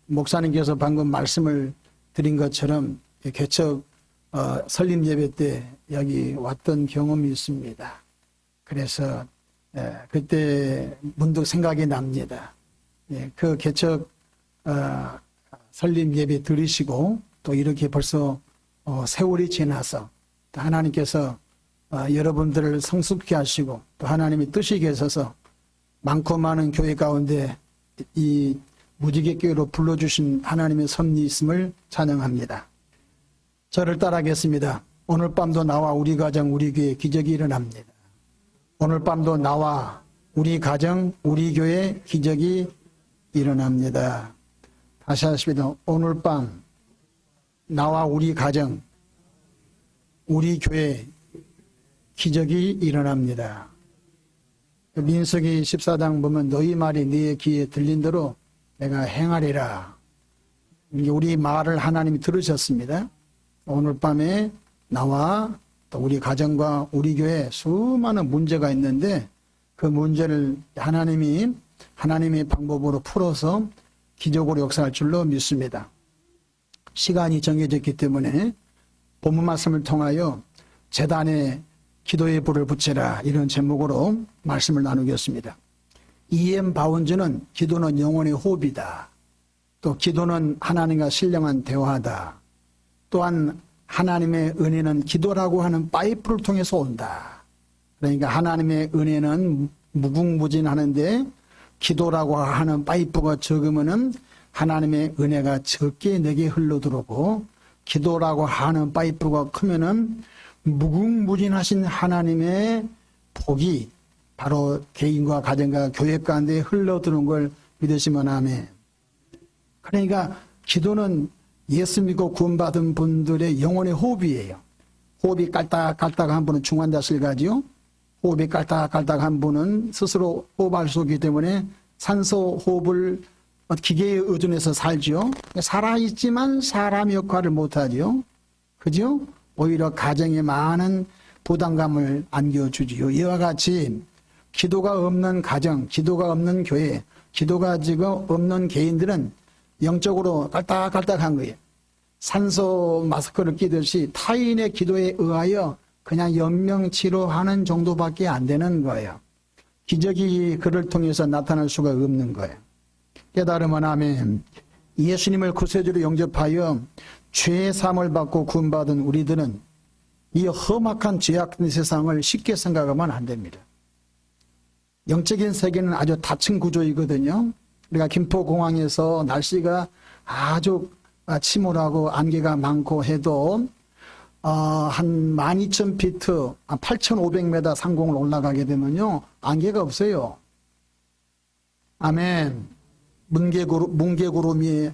목사님께서 방금 말씀을 드린 것처럼 개척 설립 예배 때 여기 왔던 경험이 있습니다. 그래서 그때 문득 생각이 납니다. 그 개척 설립 예배 들으시고 또 이렇게 벌써 세월이 지나서 하나님께서 여러분들을 성숙케 하시고 또 하나님의 뜻이 계셔서 많고 많은 교회 가운데 이 무지개교회로 불러주신 하나님의 섭리 있음을 찬양합니다. 저를 따라하겠습니다. 오늘 밤도 나와 우리 가정 우리 교회 기적이 일어납니다. 오늘 밤도 나와 우리 가정 우리 교회 기적이 일어납니다. 다시 하십니다. 오늘 밤 나와 우리 가정 우리 교회 기적이 일어납니다. 민수기 14장 보면 너희 말이 네 귀에 들린 대로 내가 행하리라. 우리 말을 하나님이 들으셨습니다. 오늘 밤에 나와 또 우리 가정과 우리 교회에 수많은 문제가 있는데 그 문제를 하나님의 방법으로 풀어서 기적으로 역사할 줄로 믿습니다. 시간이 정해졌기 때문에 본문 말씀을 통하여 제단에 기도의 불을 붙여라 이런 제목으로 말씀을 나누겠습니다. E.M. 바운즈는 기도는 영혼의 호흡이다. 또 기도는 하나님과 신령한 대화다. 또한 하나님의 은혜는 기도라고 하는 파이프를 통해서 온다. 그러니까 하나님의 은혜는 무궁무진하는데 기도라고 하는 파이프가 적으면은 하나님의 은혜가 적게 내게 흘러들어오고 기도라고 하는 파이프가 크면은 무궁무진하신 하나님의 복이 바로 개인과 가정과 교회 가운데 흘러드는 걸 믿으시면 아멘. 그러니까 기도는 예수 믿고 구원받은 분들의 영혼의 호흡이에요. 호흡이 깔딱깔딱한 분은 중환자실 가지요. 호흡이 깔딱깔딱한 분은 스스로 호흡할 수 없기 때문에 산소 호흡을 기계에 의존해서 살죠. 살아있지만 사람 역할을 못하죠. 그죠? 오히려 가정에 많은 부담감을 안겨주지요. 이와 같이 기도가 없는 가정, 기도가 없는 교회, 기도가 지금 없는 개인들은 영적으로 깔딱깔딱한 거예요. 산소 마스크를 끼듯이 타인의 기도에 의하여 그냥 연명치료하는 정도밖에 안 되는 거예요. 기적이 그를 통해서 나타날 수가 없는 거예요. 깨달으면 아멘. 예수님을 구세주로 영접하여 죄의 사함을 받고 구원받은 우리들은 이 험악한 죄악된 세상을 쉽게 생각하면 안 됩니다. 영적인 세계는 아주 닫힌 구조이거든요. 우리가 김포공항에서 날씨가 아주 침울하고 안개가 많고 해도 한 12,000피트, 8,500m 상공을 올라가게 되면요 안개가 없어요. 아멘. 뭉게구름이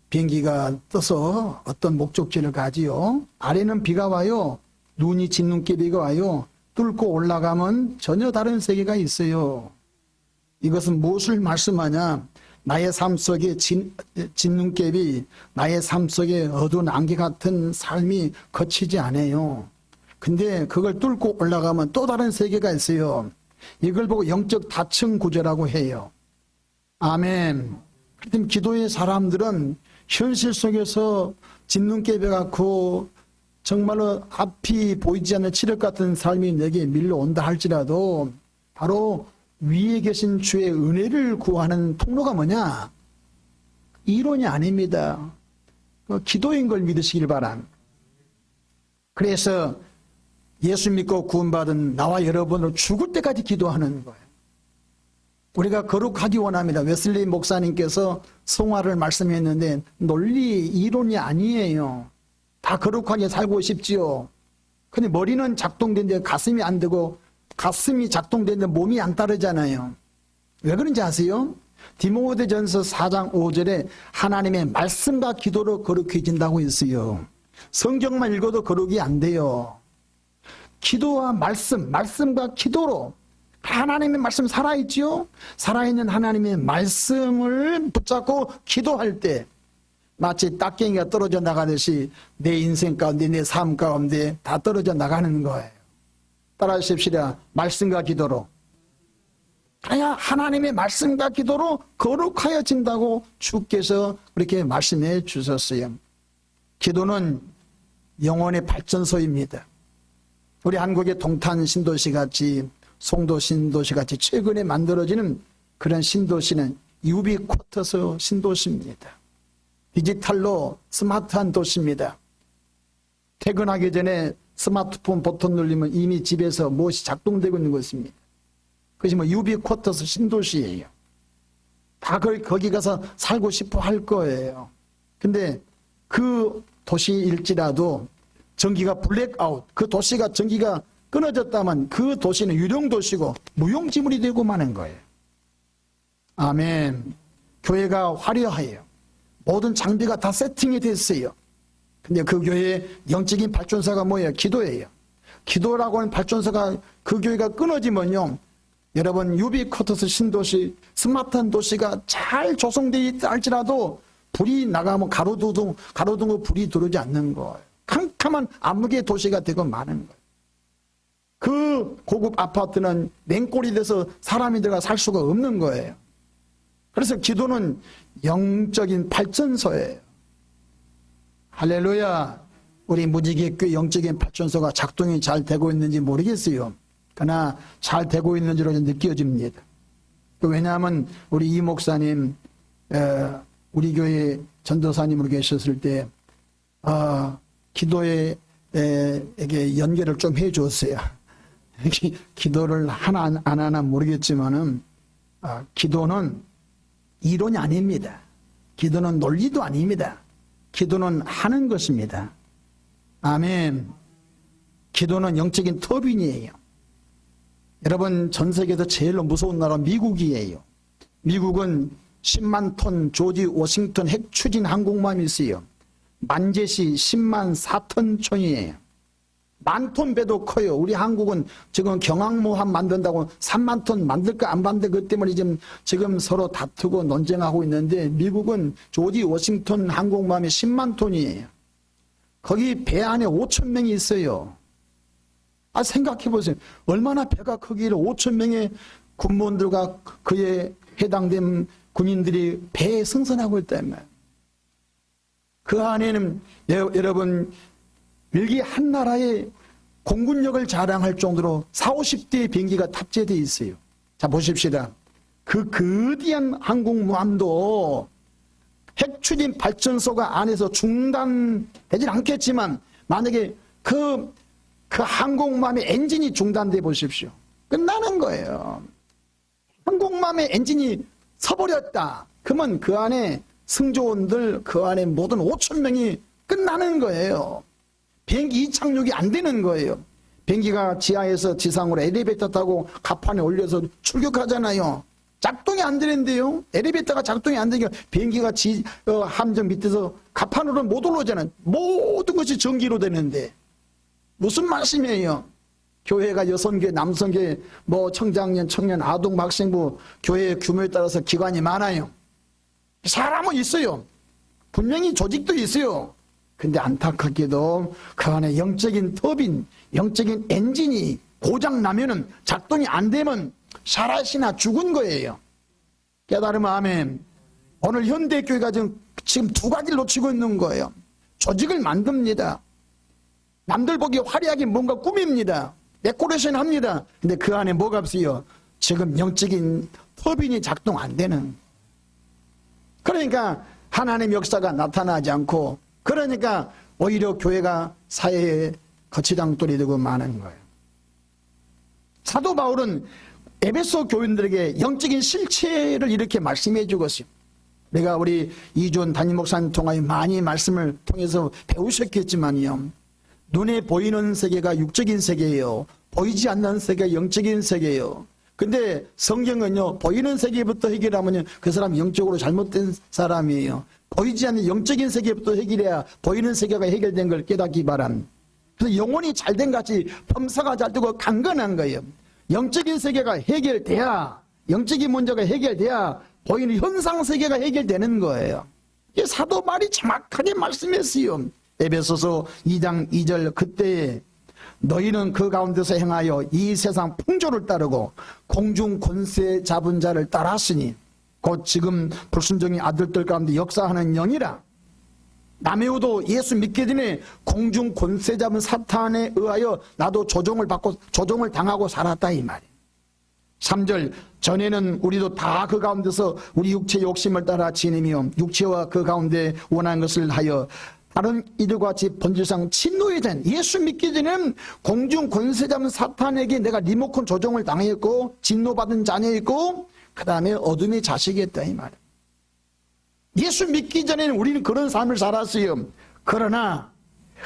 비행기가 떠서 어떤 목적지를 가지요. 아래는 비가 와요. 눈이 진눈깨비가 와요. 뚫고 올라가면 전혀 다른 세계가 있어요. 이것은 무엇을 말씀하냐? 나의 삶 속에 진눈깨비, 나의 삶 속에 어두운 안개 같은 삶이 거치지 않아요. 근데 그걸 뚫고 올라가면 또 다른 세계가 있어요. 이걸 보고 영적 다층 구조라고 해요. 아멘. 그렇다면 기도의 사람들은 현실 속에서 진눈깨비 같고 정말로 앞이 보이지 않는 칠흑 같은 삶이 내게 밀려온다 할지라도 바로 위에 계신 주의 은혜를 구하는 통로가 뭐냐? 이론이 아닙니다. 기도인 걸 믿으시길 바람. 그래서 예수 믿고 구원받은 나와 여러분을 죽을 때까지 기도하는 거예요. 우리가 거룩하기 원합니다. 웨슬리 목사님께서 성화를 말씀했는데 논리, 이론이 아니에요. 다 거룩하게 살고 싶지요. 근데 머리는 작동되는데 가슴이 안 되고 가슴이 작동되는데 몸이 안 따르잖아요. 왜 그런지 아세요? 디모데전서 4장 5절에 하나님의 말씀과 기도로 거룩해진다고 했어요. 성경만 읽어도 거룩이 안 돼요. 기도와 말씀과 기도로 하나님의 말씀 살아있지요? 살아있는 하나님의 말씀을 붙잡고 기도할 때 마치 딱갱이가 떨어져 나가듯이 내 인생 가운데 내 삶 가운데 다 떨어져 나가는 거예요. 따라 하십시다. 말씀과 기도로 그래야 하나님의 말씀과 기도로 거룩하여진다고 주께서 그렇게 말씀해 주셨어요. 기도는 영혼의 발전소입니다. 우리 한국의 동탄 신도시 같이, 송도 신도시 같이 최근에 만들어지는 그런 신도시는 유비쿼터스 신도시입니다. 디지털로 스마트한 도시입니다. 퇴근하기 전에 스마트폰 버튼 누르면 이미 집에서 무엇이 작동되고 있는 것입니다. 그것이 유비쿼터스 신도시예요. 다 거기 가서 살고 싶어 할 거예요. 근데 그 도시일지라도 전기가 블랙아웃, 그 도시가 전기가 끊어졌다면 그 도시는 유령도시고 무용지물이 되고 마는 거예요. 아멘. 교회가 화려해요. 모든 장비가 다 세팅이 됐어요. 근데 그 교회의 영적인 발전소가 뭐예요? 기도예요. 기도라고 하는 발전소가 그 교회가 끊어지면요, 여러분 유비쿼터스 신도시, 스마트한 도시가 잘 조성되어 있다 할지라도 불이 나가면 가로등으로 불이 들어오지 않는 거예요. 캄캄한 암흑의 도시가 되고 마는 거예요. 그 고급 아파트는 맹골이 돼서 사람이 들어가 살 수가 없는 거예요. 그래서 기도는 영적인 발전소예요. 할렐루야. 우리 무지개교회 영적인 발전소가 작동이 잘 되고 있는지 모르겠어요. 그러나 잘 되고 있는지로 느껴집니다. 왜냐하면 우리 이 목사님, 우리 교회 전도사님으로 계셨을 때 기도에 연결을 좀 해줬어요. 기도를 하나 안 하나 모르겠지만은 기도는 이론이 아닙니다. 기도는 논리도 아닙니다. 기도는 하는 것입니다. 아멘. 기도는 영적인 터빈이에요. 여러분, 전 세계에서 제일 무서운 나라 미국이에요. 미국은 10만 톤 조지 워싱턴 핵 추진 항공모함이 있어요. 만jet이 10만 4톤총이에요. 만 톤 배도 커요. 우리 한국은 지금 경항모함 만든다고 3만 톤 만들까 안 만들까 그 때문에 지금 서로 다투고 논쟁하고 있는데, 미국은 조지 워싱턴 항공모함이 10만 톤이에요. 거기 배 안에 5천 명이 있어요. 생각해 보세요. 얼마나 배가 크기를 5천 명의 군무원들과 그에 해당된 군인들이 배에 승선하고 있다면, 그 안에는 여러분 밀기 한 나라의 공군력을 자랑할 정도로 40~50대의 비행기가 탑재되어 있어요. 자, 보십시다. 그 거대한 항공모함도 핵추진 발전소가 안에서 중단되진 않겠지만, 만약에 그 항공모함의 엔진이 중단돼 보십시오. 끝나는 거예요. 항공모함의 엔진이 서버렸다. 그러면 그 안에 승조원들, 그 안에 모든 5천 명이 끝나는 거예요. 비행기 이착륙이 안 되는 거예요. 비행기가 지하에서 지상으로 엘리베이터 타고 갑판에 올려서 출격하잖아요. 작동이 안 되는데요. 엘리베이터가 작동이 안 되니까 비행기가 함정 밑에서 갑판으로 못 올라오잖아요. 모든 것이 전기로 되는데 무슨 말씀이에요? 교회가 여성교회, 남성교회, 청장년, 청년, 아동, 학생부, 교회의 규모에 따라서 기관이 많아요. 사람은 있어요. 분명히 조직도 있어요. 근데 안타깝게도 그 안에 영적인 터빈, 영적인 엔진이 고장 나면은, 작동이 안 되면 살아있으나 죽은 거예요. 깨달으면 아멘. 오늘 현대교회가 지금 두 가지를 놓치고 있는 거예요. 조직을 만듭니다. 남들 보기 화려하게 뭔가 꾸밉니다. 데코레이션 합니다. 근데 그 안에 뭐가 없어요? 지금 영적인 터빈이 작동 안 되는. 그러니까 하나님의 역사가 나타나지 않고, 그러니까 오히려 교회가 사회의 거치장돌이 되고 마는 거예요. 사도 바울은 에베소 교인들에게 영적인 실체를 이렇게 말씀해 주었어요. 내가 우리 이준 담임 목사님 통하여 많이 말씀을 통해서 배우셨겠지만요, 눈에 보이는 세계가 육적인 세계예요. 보이지 않는 세계가 영적인 세계예요. 근데 성경은요, 보이는 세계부터 해결하면 그 사람 영적으로 잘못된 사람이에요. 보이지 않는 영적인 세계부터 해결해야 보이는 세계가 해결된 걸 깨닫기 바람. 그래서 영혼이 잘된 같이 범사가 잘 되고 강건한 거예요. 영적인 세계가 해결돼야, 영적인 문제가 해결돼야 보이는 현상 세계가 해결되는 거예요. 이 사도 말이 정확하게 말씀했어요. 에베소서 2장 2절, 그때에 너희는 그 가운데서 행하여 이 세상 풍조를 따르고 공중 권세 잡은 자를 따랐으니 곧 지금 불순종의 아들들 가운데 역사하는 영이라. 남의 예수 믿기 전에 공중 권세 잡은 사탄에 의하여 나도 조종을 받고 조종을 당하고 살았다 이 말이에요. 3절 전에는 우리도 다 그 가운데서 우리 육체의 욕심을 따라 지내며 육체와 그 가운데 원하는 것을 하여 다른 이들과 같이 본질상 친노에 된, 예수 믿기 전에는 공중 권세 잡은 사탄에게 내가 리모컨 조종을 당했고 진노받은 자녀였고 그 다음에 어둠의 자식이었다 이 말이에요. 예수 믿기 전에는 우리는 그런 삶을 살았어요. 그러나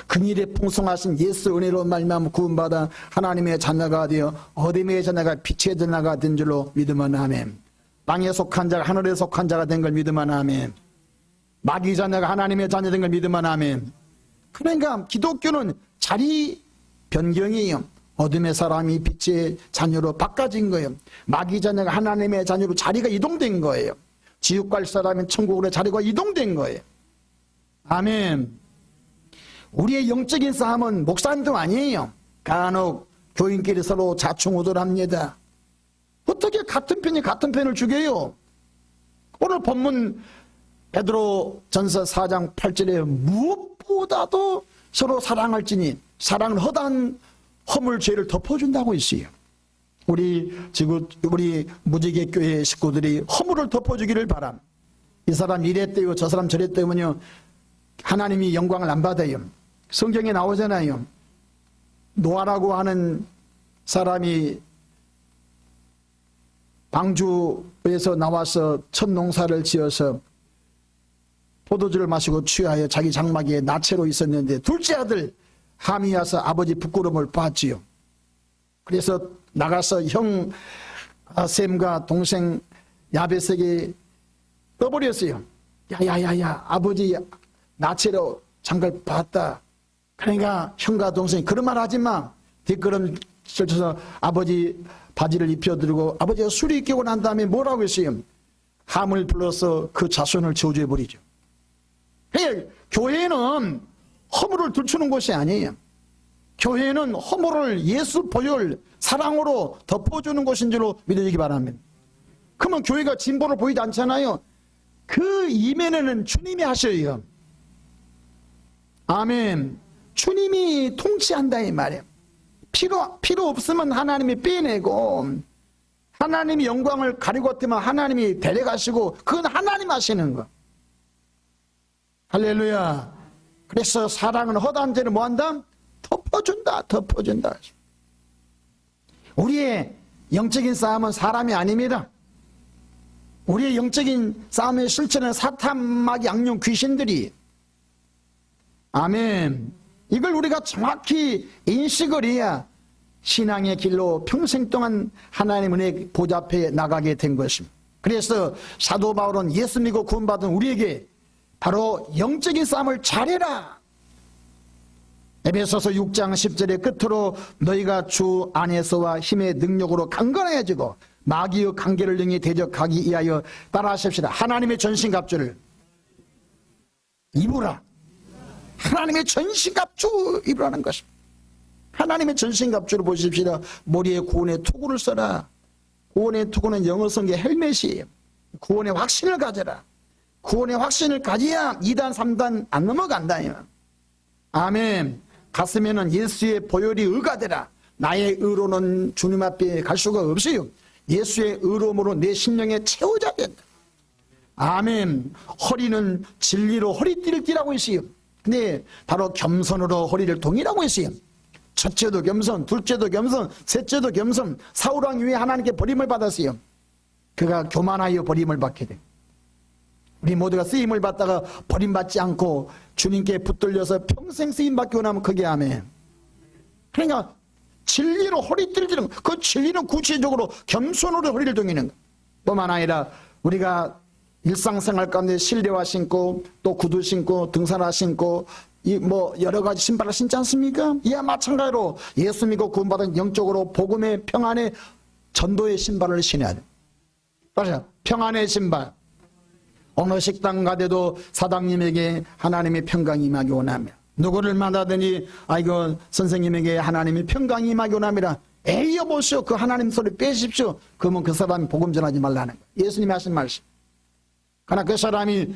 긍휼에 풍성하신 예수 은혜로 말미암아 구원받아 하나님의 자녀가 되어 어둠의 자녀가 빛의 자녀가 된 줄로 믿으면 아멘. 땅에 속한 자가 하늘에 속한 자가 된 걸 믿으면 아멘. 마귀 자녀가 하나님의 자녀 된 걸 믿으면 아멘. 그러니까 기독교는 자리 변경이에요. 어둠의 사람이 빛의 자녀로 바꿔진 거예요. 마귀 자녀가 하나님의 자녀로 자리가 이동된 거예요. 지옥 갈 사람은 천국으로 자리가 이동된 거예요. 아멘. 우리의 영적인 싸움은 목사님도 아니에요. 간혹 교인끼리 서로 자충우돌합니다. 어떻게 같은 편이 같은 편을 죽여요? 오늘 본문 베드로 전서 4장 8절에 무엇보다도 서로 사랑을 지니 사랑을 허다한 허물 죄를 덮어준다고 했어요. 우리 무지개 교회 식구들이 허물을 덮어주기를 바람. 이 사람 이랬대요, 저 사람 저랬대면요 하나님이 영광을 안 받아요. 성경에 나오잖아요. 노아라고 하는 사람이 방주에서 나와서 첫 농사를 지어서 포도주를 마시고 취하여 자기 장막에 나체로 있었는데 둘째 아들 함이 와서 아버지 부끄러움을 봤지요. 그래서 나가서 형 셈과 동생 야벳에게 떠버렸어요. 야야야야, 아버지 나체로 장갈 봤다. 그러니까 형과 동생이 그런 말 하지 마. 뒷걸음 쳐서 아버지 바지를 입혀들고 아버지가 술이 깨고 난 다음에 뭐라고 했어요? 함을 불러서 그 자손을 저주해버리죠. 교회는 허물을 들추는 곳이 아니에요. 교회는 허물을 예수 보혈 사랑으로 덮어주는 곳인 줄로 믿어지기 바랍니다. 그러면 교회가 진보를 보이지 않잖아요. 그 이면에는 주님이 하셔요. 아멘. 주님이 통치한다 이 말이에요. 필요 없으면 하나님이 빼내고 하나님이 영광을 가리고 같으면 하나님이 데려가시고 그건 하나님 하시는 거. 할렐루야. 그래서 사랑은 허다한 죄를 뭐한다? 덮어준다. 우리의 영적인 싸움은 사람이 아닙니다. 우리의 영적인 싸움의 실체는 사탄, 마귀, 악령, 귀신들이. 아멘. 이걸 우리가 정확히 인식을 해야 신앙의 길로 평생 동안 하나님 은혜 보좌 앞에 나가게 된 것입니다. 그래서 사도 바울은 예수 믿고 구원받은 우리에게 바로 영적인 싸움을 잘해라. 에베소서 6장 10절의 끝으로 너희가 주 안에서와 힘의 능력으로 강건해지고 마귀의 관계를 능히 대적하기 위하여 따라하십시다. 하나님의 전신갑주를 입으라. 하나님의 전신갑주 입으라는 것입니다. 하나님의 전신갑주를 보십시다. 머리에 구원의 투구를 써라. 구원의 투구는 영어 성경 헬멧이에요. 구원의 확신을 가져라. 구원의 확신을 가져야 2단 3단 안 넘어간다. 아멘. 가슴에는 예수의 보혈이 의가되라. 나의 의로는 주님 앞에 갈 수가 없어요. 예수의 의로움으로 내 심령에 채워져야 된다. 아멘. 허리는 진리로 허리띠를 띠라고 했어요. 근데 바로 겸손으로 허리를 동이라고 했어요. 첫째도 겸손, 둘째도 겸손, 셋째도 겸손. 사울왕 이후에 하나님께 버림을 받았어요. 그가 교만하여 버림을 받게 돼. 우리 모두가 쓰임을 받다가 버림받지 않고 주님께 붙들려서 평생 쓰임받기로 하면 그게 아멘. 그러니까 진리로 허리띠를 드는 거. 그 진리는 구체적으로 겸손으로 허리를 동이는 거. 뿐만 아니라 우리가 일상생활 가운데 실내화 신고 또 구두 신고 등산화 신고 여러 가지 신발을 신지 않습니까? 이와 마찬가지로 예수 믿고 구원받은 영적으로 복음의 평안의 전도의 신발을 신어야 돼. 따라서 평안의 신발. 어느 식당 가대도 사장님에게 하나님의 평강이 임하기 원합니다. 누구를 만나더니 아이고 선생님에게 하나님이 평강이 임하게 오나미라. 에이 여보시오, 그 하나님 소리 빼십시오. 그러면 그 사람이 복음 전하지 말라는 거예요. 예수님이 하신 말씀. 그러나 그 사람이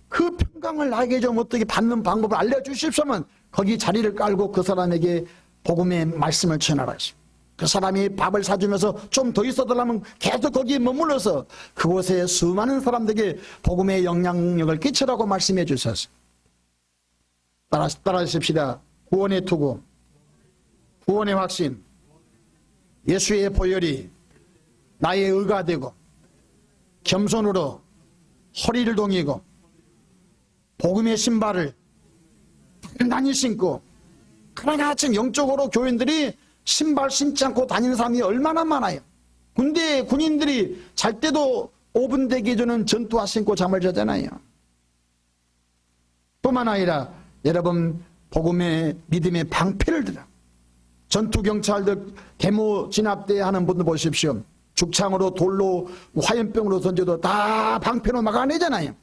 그 평강을 나에게 좀 어떻게 받는 방법을 알려주십시오면 거기 자리를 깔고 그 사람에게 복음의 말씀을 전하라 했습니다. 그 사람이 밥을 사주면서 좀 더 있어달라면 계속 거기에 머물러서 그곳에 수많은 사람들에게 복음의 영향력을 끼치라고 말씀해 주셨어요. 따라하십시다. 구원의 투구, 구원의 확신, 예수의 보혈이 나의 의가 되고 겸손으로 허리를 동이고 복음의 신발을 단단히 신고. 그러나 지금 영적으로 교인들이 신발 신지 않고 다니는 사람이 얼마나 많아요. 군대 군인들이 잘 때도 5분 대기 전은 전투화 신고 잠을 자잖아요. 뿐만 아니라 여러분 복음의 믿음의 방패를 들어. 전투경찰들 데모 진압대 하는 분들 보십시오. 죽창으로 돌로 화염병으로 던져도 다 방패로 막아내잖아요.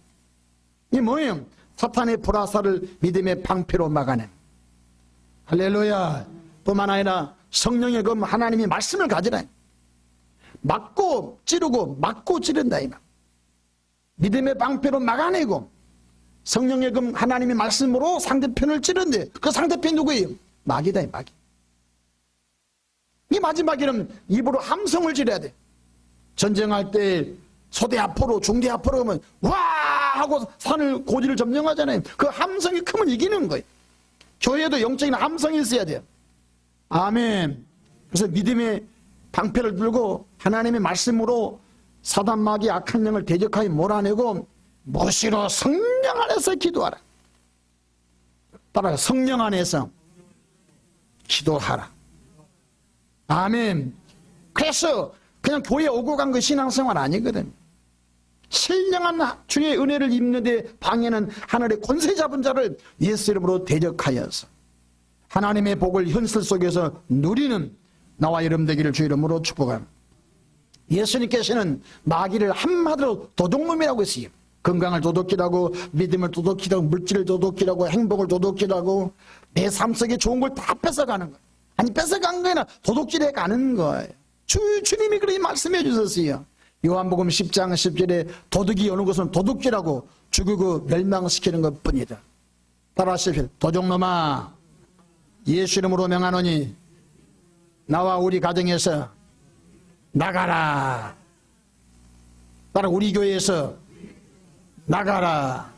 이 뭐예요? 사탄의 불화살을 믿음의 방패로 막아내. 할렐루야. 뿐만 아니라 성령의 검 하나님이 말씀을 가지라. 맞고 찌르고 맞고 찌른다. 믿음의 방패로 막아내고 성령의 검 하나님의 말씀으로 상대편을 찌른데 그 상대편이 누구예요? 마귀다. 마귀. 이 마지막에는 입으로 함성을 지려야 돼. 전쟁할 때 소대 앞으로 중대 앞으로 가면 와 하고 산을 고지를 점령하잖아요. 그 함성이 크면 이기는 거예요. 교회도 영적인 함성이 있어야 돼요. 아멘. 그래서 믿음의 방패를 들고 하나님의 말씀으로 사단 마귀 악한 영을 대적하여 몰아내고 무시로 성령 안에서 기도하라. 따라가 성령 안에서 기도하라. 아멘. 그래서 그냥 교회 오고 간 거 신앙생활 아니거든. 신령한 주의 은혜를 입는데 방해는 하늘의 권세 잡은 자를 예수 이름으로 대적하여서 하나님의 복을 현실 속에서 누리는 나와 여러분 되기를 주 이름으로 축복합니다. 예수님께서는 마귀를 한마디로 도둑놈이라고 했어요. 건강을 도둑이라고, 믿음을 도둑이라고, 물질을 도둑이라고, 행복을 도둑이라고, 내 삶 속에 좋은 걸 다 뺏어가는 거예요. 아니 뺏어간 거나 도둑질해 가는 거예요. 주님이 그렇게 말씀해 주셨어요. 요한복음 10장 10절에 도둑이 오는 것은 도둑질하고 죽이고 멸망시키는 것뿐이다. 따라하십시오. 도둑놈아, 예수 이름으로 명하노니 나와 우리 가정에서 나가라. 따라 우리 교회에서 나가라.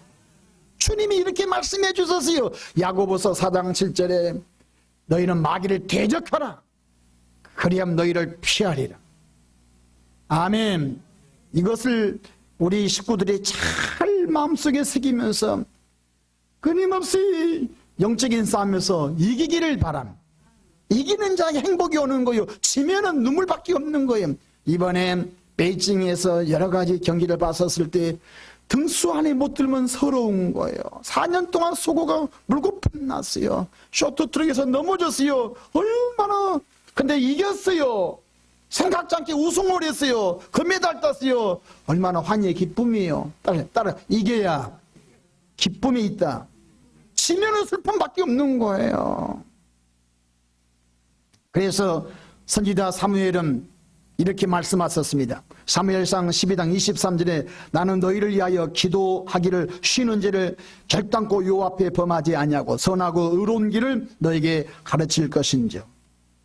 주님이 이렇게 말씀해 주셨어요. 야고보서 4장 7절에 너희는 마귀를 대적하라. 그리하면 너희를 피하리라. 아멘. 이것을 우리 식구들이 잘 마음속에 새기면서 끊임없이 영적인 싸움에서 이기기를 바람. 이기는 자에게 행복이 오는 거예요. 지면은 눈물밖에 없는 거예요. 이번에 베이징에서 여러 가지 경기를 봤었을 때 등수 안에 못 들면 서러운 거예요. 4년 동안 속어가 물고픈 났어요. 쇼트트랙에서 넘어졌어요. 얼마나. 근데 이겼어요. 생각지 않게 우승을 했어요. 금메달 땄어요. 얼마나 환희의 기쁨이에요. 따라 이겨야 기쁨이 있다. 지면은 슬픔밖에 없는 거예요. 그래서 선지자 사무엘은 이렇게 말씀하셨습니다. 사무엘상 12장 23절에 나는 너희를 위하여 기도하기를 쉬는 죄를 결단코 요 앞에 범하지 아니하고 선하고 의로운 길을 너에게 가르칠 것인지요.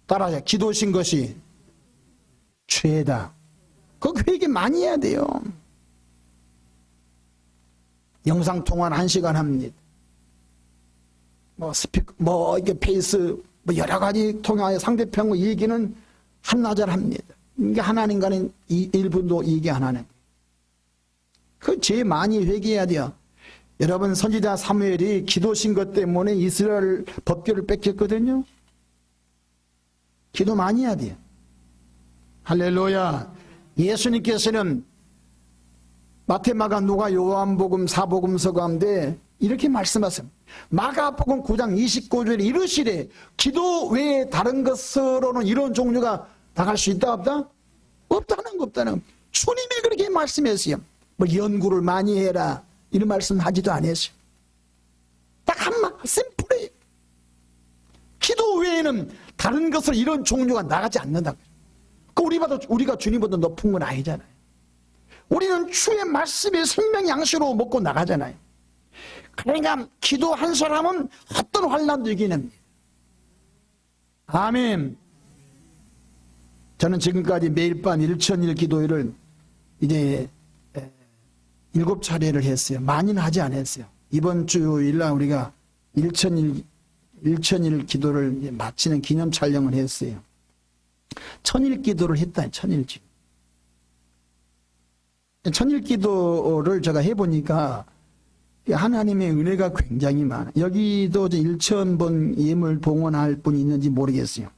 따라하자. 기도신 것이 죄다. 그거 회개 많이 해야 돼요. 영상통화는 1시간 합니다. 이게 페이스, 여러 가지 통화에 상대편과 얘기는 한나절 합니다. 이게 하나님과는 1분도 얘기 안 하는. 그 죄 많이 회개해야 돼요. 여러분, 선지자 사무엘이 기도신 것 때문에 이스라엘 법궤를 뺏겼거든요. 기도 많이 해야 돼요. 할렐루야. 예수님께서는 마태마가 누가 요한복음 사복음서 가운데 이렇게 말씀하세요. 마가복음 9장 29절에 이르시되 기도 외에 다른 것으로는 이런 종류가 나갈 수 있다 없다? 없다는 거 없다는. 주님이 그렇게 말씀했어요. 연구를 많이 해라 이런 말씀 하지도 않았어요. 딱 한마디 심플해요. 기도 외에는 다른 것을 이런 종류가 나가지 않는다. 우리가 주님보다 높은 건 아니잖아요. 우리는 주의 말씀이 생명 양식으로 먹고 나가잖아요. 그러니까 기도한 사람은 어떤 환난도 이겨냅니다. 아멘. 저는 지금까지 매일 밤 1001 기도회를 이제 7차례를 했어요. 많이는 하지 않았어요. 이번 주일날 우리가 1001 기도를 이제 마치는 기념 촬영을 했어요. 1001 기도를 했다. 1001 기도. 1001 기도를 제가 해보니까 하나님의 은혜가 굉장히 많아요. 여기도 1000번 예물 봉헌할 분이 있는지 모르겠어요.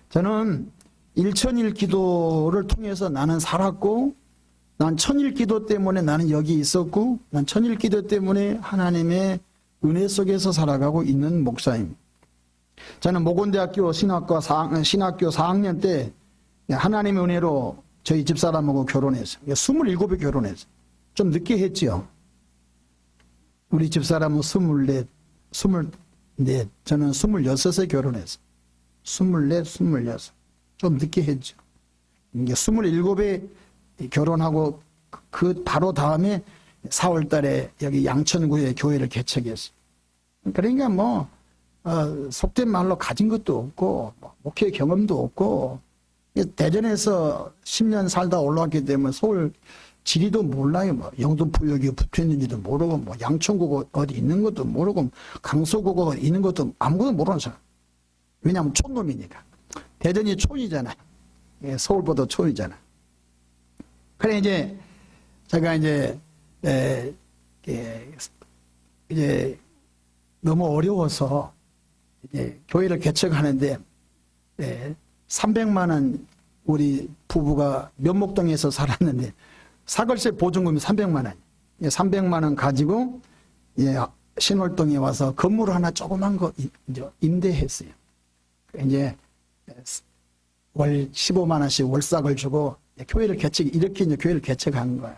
저는 1001 기도를 통해서 나는 살았고, 난 1001 기도 때문에 나는 여기 있었고, 난 1001 기도 때문에 하나님의 은혜 속에서 살아가고 있는 목사입니다. 저는 모건대학교 신학교 4학년 때 하나님의 은혜로 저희 집사람하고 결혼했어요. 27에 결혼했어요. 좀 늦게 했죠. 우리 집사람은 24, 저는 26에 결혼했어요. 24, 26. 좀 늦게 했죠. 이게 27에 결혼하고 그 바로 다음에 4월 달에 여기 양천구에 교회를 개척했어요. 그러니까 뭐, 속된 말로 가진 것도 없고, 목회 경험도 없고, 대전에서 10년 살다 올라왔기 때문에 서울 지리도 몰라요. 뭐 영등포역이 붙어 있는지도 모르고, 뭐 양천구가 어디 있는 것도 모르고, 강서구가 어디 있는 것도 아무것도 모르는 사람. 왜냐하면 촌놈이니까. 대전이 촌이잖아요. 서울보다 촌이잖아요. 그래 이제 제가 이제 너무 어려워서 이제 교회를 개척하는데 300만 원 우리 부부가 면목동에서 살았는데 사글세 보증금이 300만 원. 300만 원 가지고 신월동에 와서 건물 하나 조그만 거 이제 임대했어요. 이제 월 15만 원씩 월삭을 주고 교회를 이렇게 이제 교회를 개척한 거야.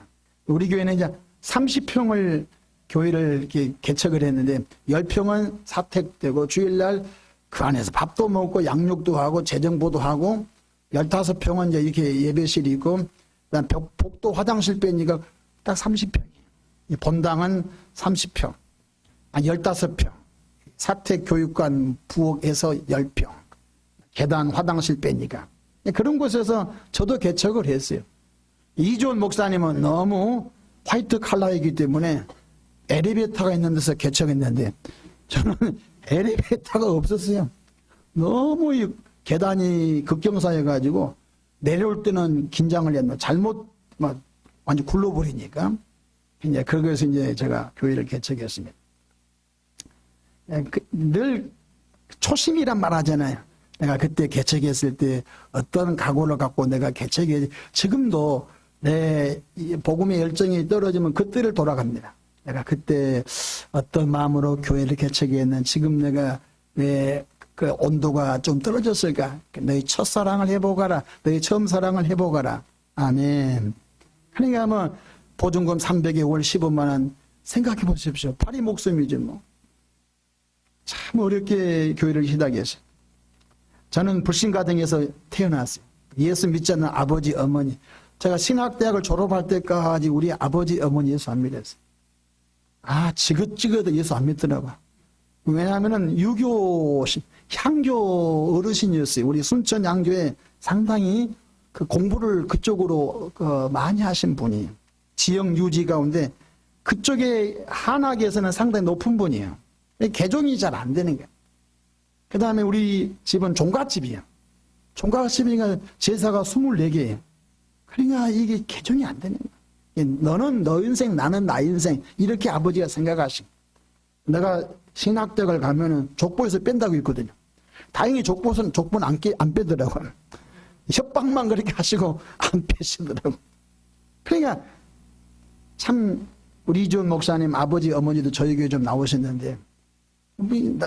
우리 교회는 이제 30평을 교회를 이렇게 개척을 했는데 10평은 사택되고 주일날 그 안에서 밥도 먹고 양육도 하고 재정보도 하고 15평은 이제 이렇게 예배실이 있고 그다음 복도 화장실 빼니까 딱 30평이에요. 본당은 30평, 15평, 사택 교육관 부엌에서 10평, 계단 화장실 빼니까 그런 곳에서 저도 개척을 했어요. 이주원 목사님은 너무 화이트 칼라이기 때문에 엘리베이터가 있는 데서 개척했는데 저는 엘리베이터가 없었어요. 너무 이 계단이 급경사여가지고 내려올 때는 긴장을 했는데 잘못 막 완전 굴러버리니까 이제 그래서 이제 제가 교회를 개척했습니다. 늘 초심이란 말 하잖아요. 내가 그때 개척했을 때 어떤 각오를 갖고 내가 개척해 지금도 내 복음의 열정이 떨어지면 그때를 돌아갑니다. 내가 그때 어떤 마음으로 교회를 개척했는 지금 내가 왜 그 온도가 좀 떨어졌을까? 너희 첫사랑을 해보거라. 너희 처음 사랑을 해보거라. 아멘. 그러니까 뭐 보증금 300에 월 15만 원 생각해 보십시오. 파리 목숨이지 뭐. 참 어렵게 교회를 시작했어요. 저는 불신 가정에서 태어났어요. 예수 믿지 않는 아버지, 어머니. 제가 신학대학을 졸업할 때까지 우리 아버지, 어머니 예수 안 믿었어요. 지긋지긋 예수 안 믿더라고요. 왜냐하면은 유교, 향교 어르신이었어요. 우리 순천 양교에 상당히 그 공부를 그쪽으로 많이 하신 분이에요. 지역 유지 가운데 그쪽에 한학에서는 상당히 높은 분이에요. 개종이 잘 안 되는 거예요. 그 다음에 우리 집은 종갓집이에요. 종갓집이니까 제사가 24개예요. 그러니까 이게 개종이 안 되는 거예요. 너는 너 인생, 나는 나 인생. 이렇게 아버지가 생각하시고. 내가 신학대학을 가면은 족보에서 뺀다고 했거든요. 다행히 족보는 안 빼더라고요. 협박만 그렇게 하시고 안 빼시더라고요. 그러니까 참 우리 이주원 목사님 아버지, 어머니도 저희 교회 좀 나오셨는데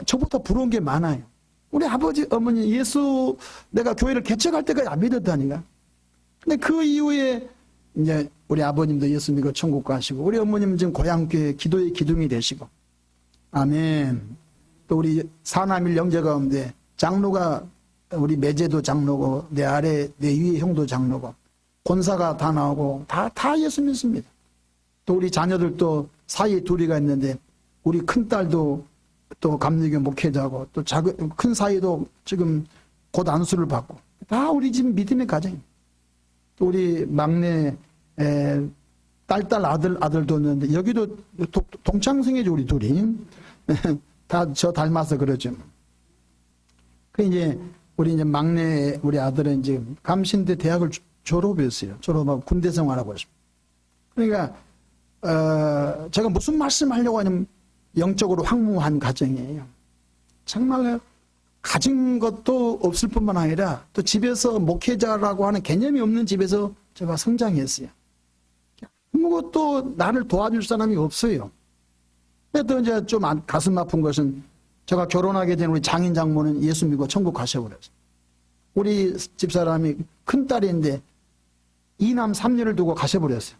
저보다 부러운 게 많아요. 우리 아버지, 어머니 예수 내가 교회를 개척할 때까지 안 믿었다니까. 근데 그 이후에 이제 우리 아버님도 예수 믿고 천국 가시고 우리 어머님은 지금 고향교회 기도의 기둥이 되시고 아멘. 또 우리 사남일 형제 가운데 장로가 우리 매제도 장로고 내 아래 내 위에 형도 장로고 권사가 다 나오고 다 예수 믿습니다. 또 우리 자녀들도 사이에 둘이가 있는데 우리 큰딸도 또 감리교 목회자고 또 작은 큰 사이도 지금 곧 안수를 받고 다 우리 집 믿음의 가정입니다. 또 우리 막내 딸 아들도 있는데 여기도 동창생이죠. 우리 둘이 다 저 닮아서 그러죠. 그 이제 우리 이제 막내 우리 아들은 이제 감신대 대학을 졸업했어요. 졸업하고 군대 생활하고 있습니다. 그러니까 제가 무슨 말씀하려고 하냐면 영적으로 황무한 가정이에요. 정말 가진 것도 없을 뿐만 아니라 또 집에서 목회자라고 하는 개념이 없는 집에서 제가 성장했어요. 아무것도 나를 도와줄 사람이 없어요. 또 이제 좀 가슴 아픈 것은 제가 결혼하게 된 우리 장인 장모는 예수 믿고 천국 가셔버렸어요. 우리 집사람이 큰딸인데 2남 3녀를 두고 가셔버렸어요.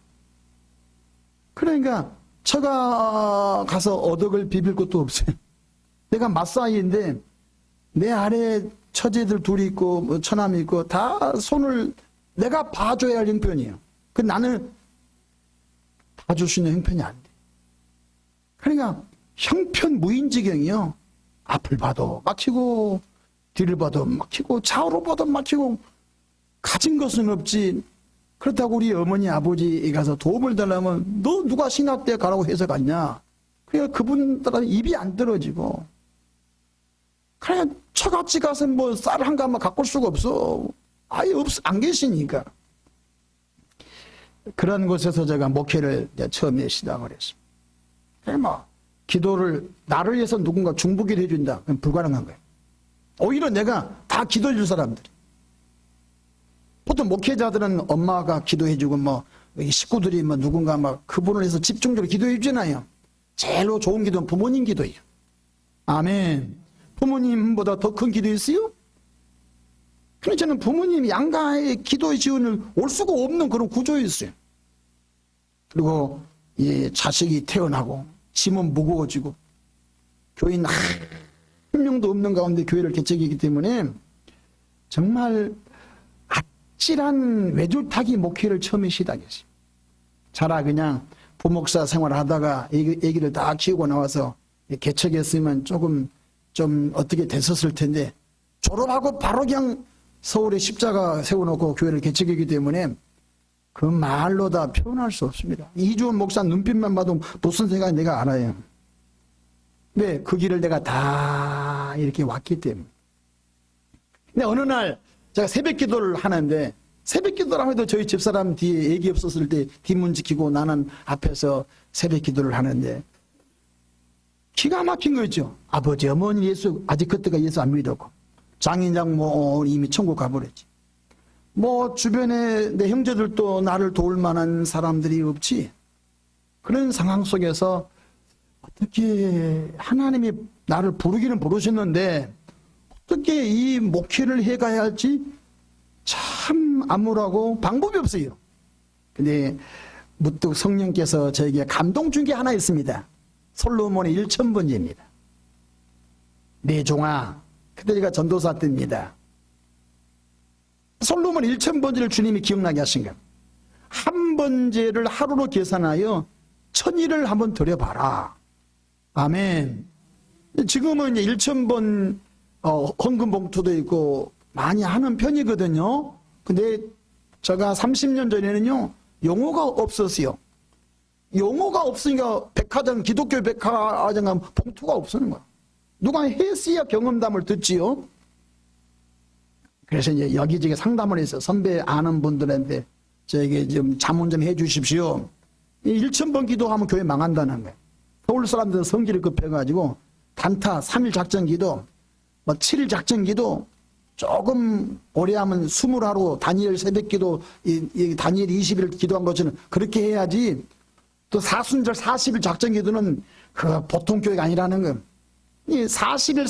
그러니까 제가 가서 어덕을 비빌 것도 없어요. 내가 맞사이인데 내 아래 처제들 둘이 있고 뭐 처남이 있고 다 손을 내가 봐줘야 할 형편이에요. 그 나는 봐줄 수 있는 형편이 안 돼. 그러니까 형편무인지경이요. 앞을 봐도 막히고 뒤를 봐도 막히고 좌우로 봐도 막히고 가진 것은 없지. 그렇다고 우리 어머니 아버지 가서 도움을 달라면 너 누가 신학대 가라고 해서 갔냐. 그러니까 그분들은 입이 안 떨어지고 그냥 처같이 가서 뭐 쌀 한 가마 갖고 올 수가 없어. 아예 안 계시니까. 그런 곳에서 제가 목회를 처음에 시작을 했습니다. 뭐 기도를 나를 위해서 누군가 중보기를 해준다. 그건 불가능한 거예요. 오히려 내가 다 기도해 줄 사람들. 보통 목회자들은 엄마가 기도해주고 뭐 식구들이 뭐 누군가 막 그분을 해서 집중적으로 기도해 주잖아요. 제일로 좋은 기도는 부모님 기도예요. 아멘. 부모님보다 더 큰 기도 있어요? 그래서 저는 부모님 양가의 기도의 지원을 올 수가 없는 그런 구조였어요. 그리고 이 자식이 태어나고 짐은 무거워지고 교인 한 명도 없는 가운데 교회를 개척했기 때문에 정말 아찔한 외줄타기 목회를 처음에 시작했어요. 차라리 그냥 부목사 생활을 하다가 애기를 다 키우고 나와서 개척했으면 조금 좀 어떻게 됐었을 텐데 졸업하고 바로 그냥 서울에 십자가 세워놓고 교회를 개척했기 때문에 그 말로 다 표현할 수 없습니다. 이주원 목사 눈빛만 봐도 무슨 생각인지 내가 알아요. 왜? 그 길을 내가 다 이렇게 왔기 때문에. 근데 어느 날 제가 새벽 기도를 하는데 새벽 기도를 하면도 저희 집사람 뒤에 애기 없었을 때 뒷문 지키고 나는 앞에서 새벽 기도를 하는데 기가 막힌 거 있죠. 아버지 어머니 예수 아직 그때가 예수 안 믿었고 장인장 뭐 이미 천국 가버렸지. 뭐 주변에 내 형제들도 나를 도울 만한 사람들이 없지. 그런 상황 속에서 어떻게 하나님이 나를 부르기는 부르셨는데 어떻게 이 목회를 해가야 할지 참 암울하고 방법이 없어요. 근데 무뚝 성령께서 저에게 감동 준 게 하나 있습니다. 솔로몬의 1000번제입니다. 내 종아, 그때 제가 전도사 때입니다. 솔로몬 1000번제를 주님이 기억나게 하신 거예요. 한 번제를 하루로 계산하여 1000일을 한번 드려봐라. 아멘. 지금은 이제 1000번 헌금 봉투도 있고 많이 하는 편이거든요. 근데 제가 30년 전에는요 용어가 없었어요. 용어가 없으니까 백화점, 기독교 백화점 가면 봉투가 없는 거야. 누가 했어야 경험담을 듣지요. 그래서 이제 여기저기 상담을 해서 선배 아는 분들한테 저에게 좀 자문 좀 해 주십시오. 1000번 기도하면 교회 망한다는 거예요. 서울 사람들은 성질이 급해가지고 단타 3일 작전 기도, 뭐 7일 작전 기도, 조금 오래 하면 20하루 다니엘 새벽 기도, 다니엘 20일 기도한 것처럼 그렇게 해야지. 또 사순절 40일 작전 기도는 그 보통 교회가 아니라는 거예요. 이 40일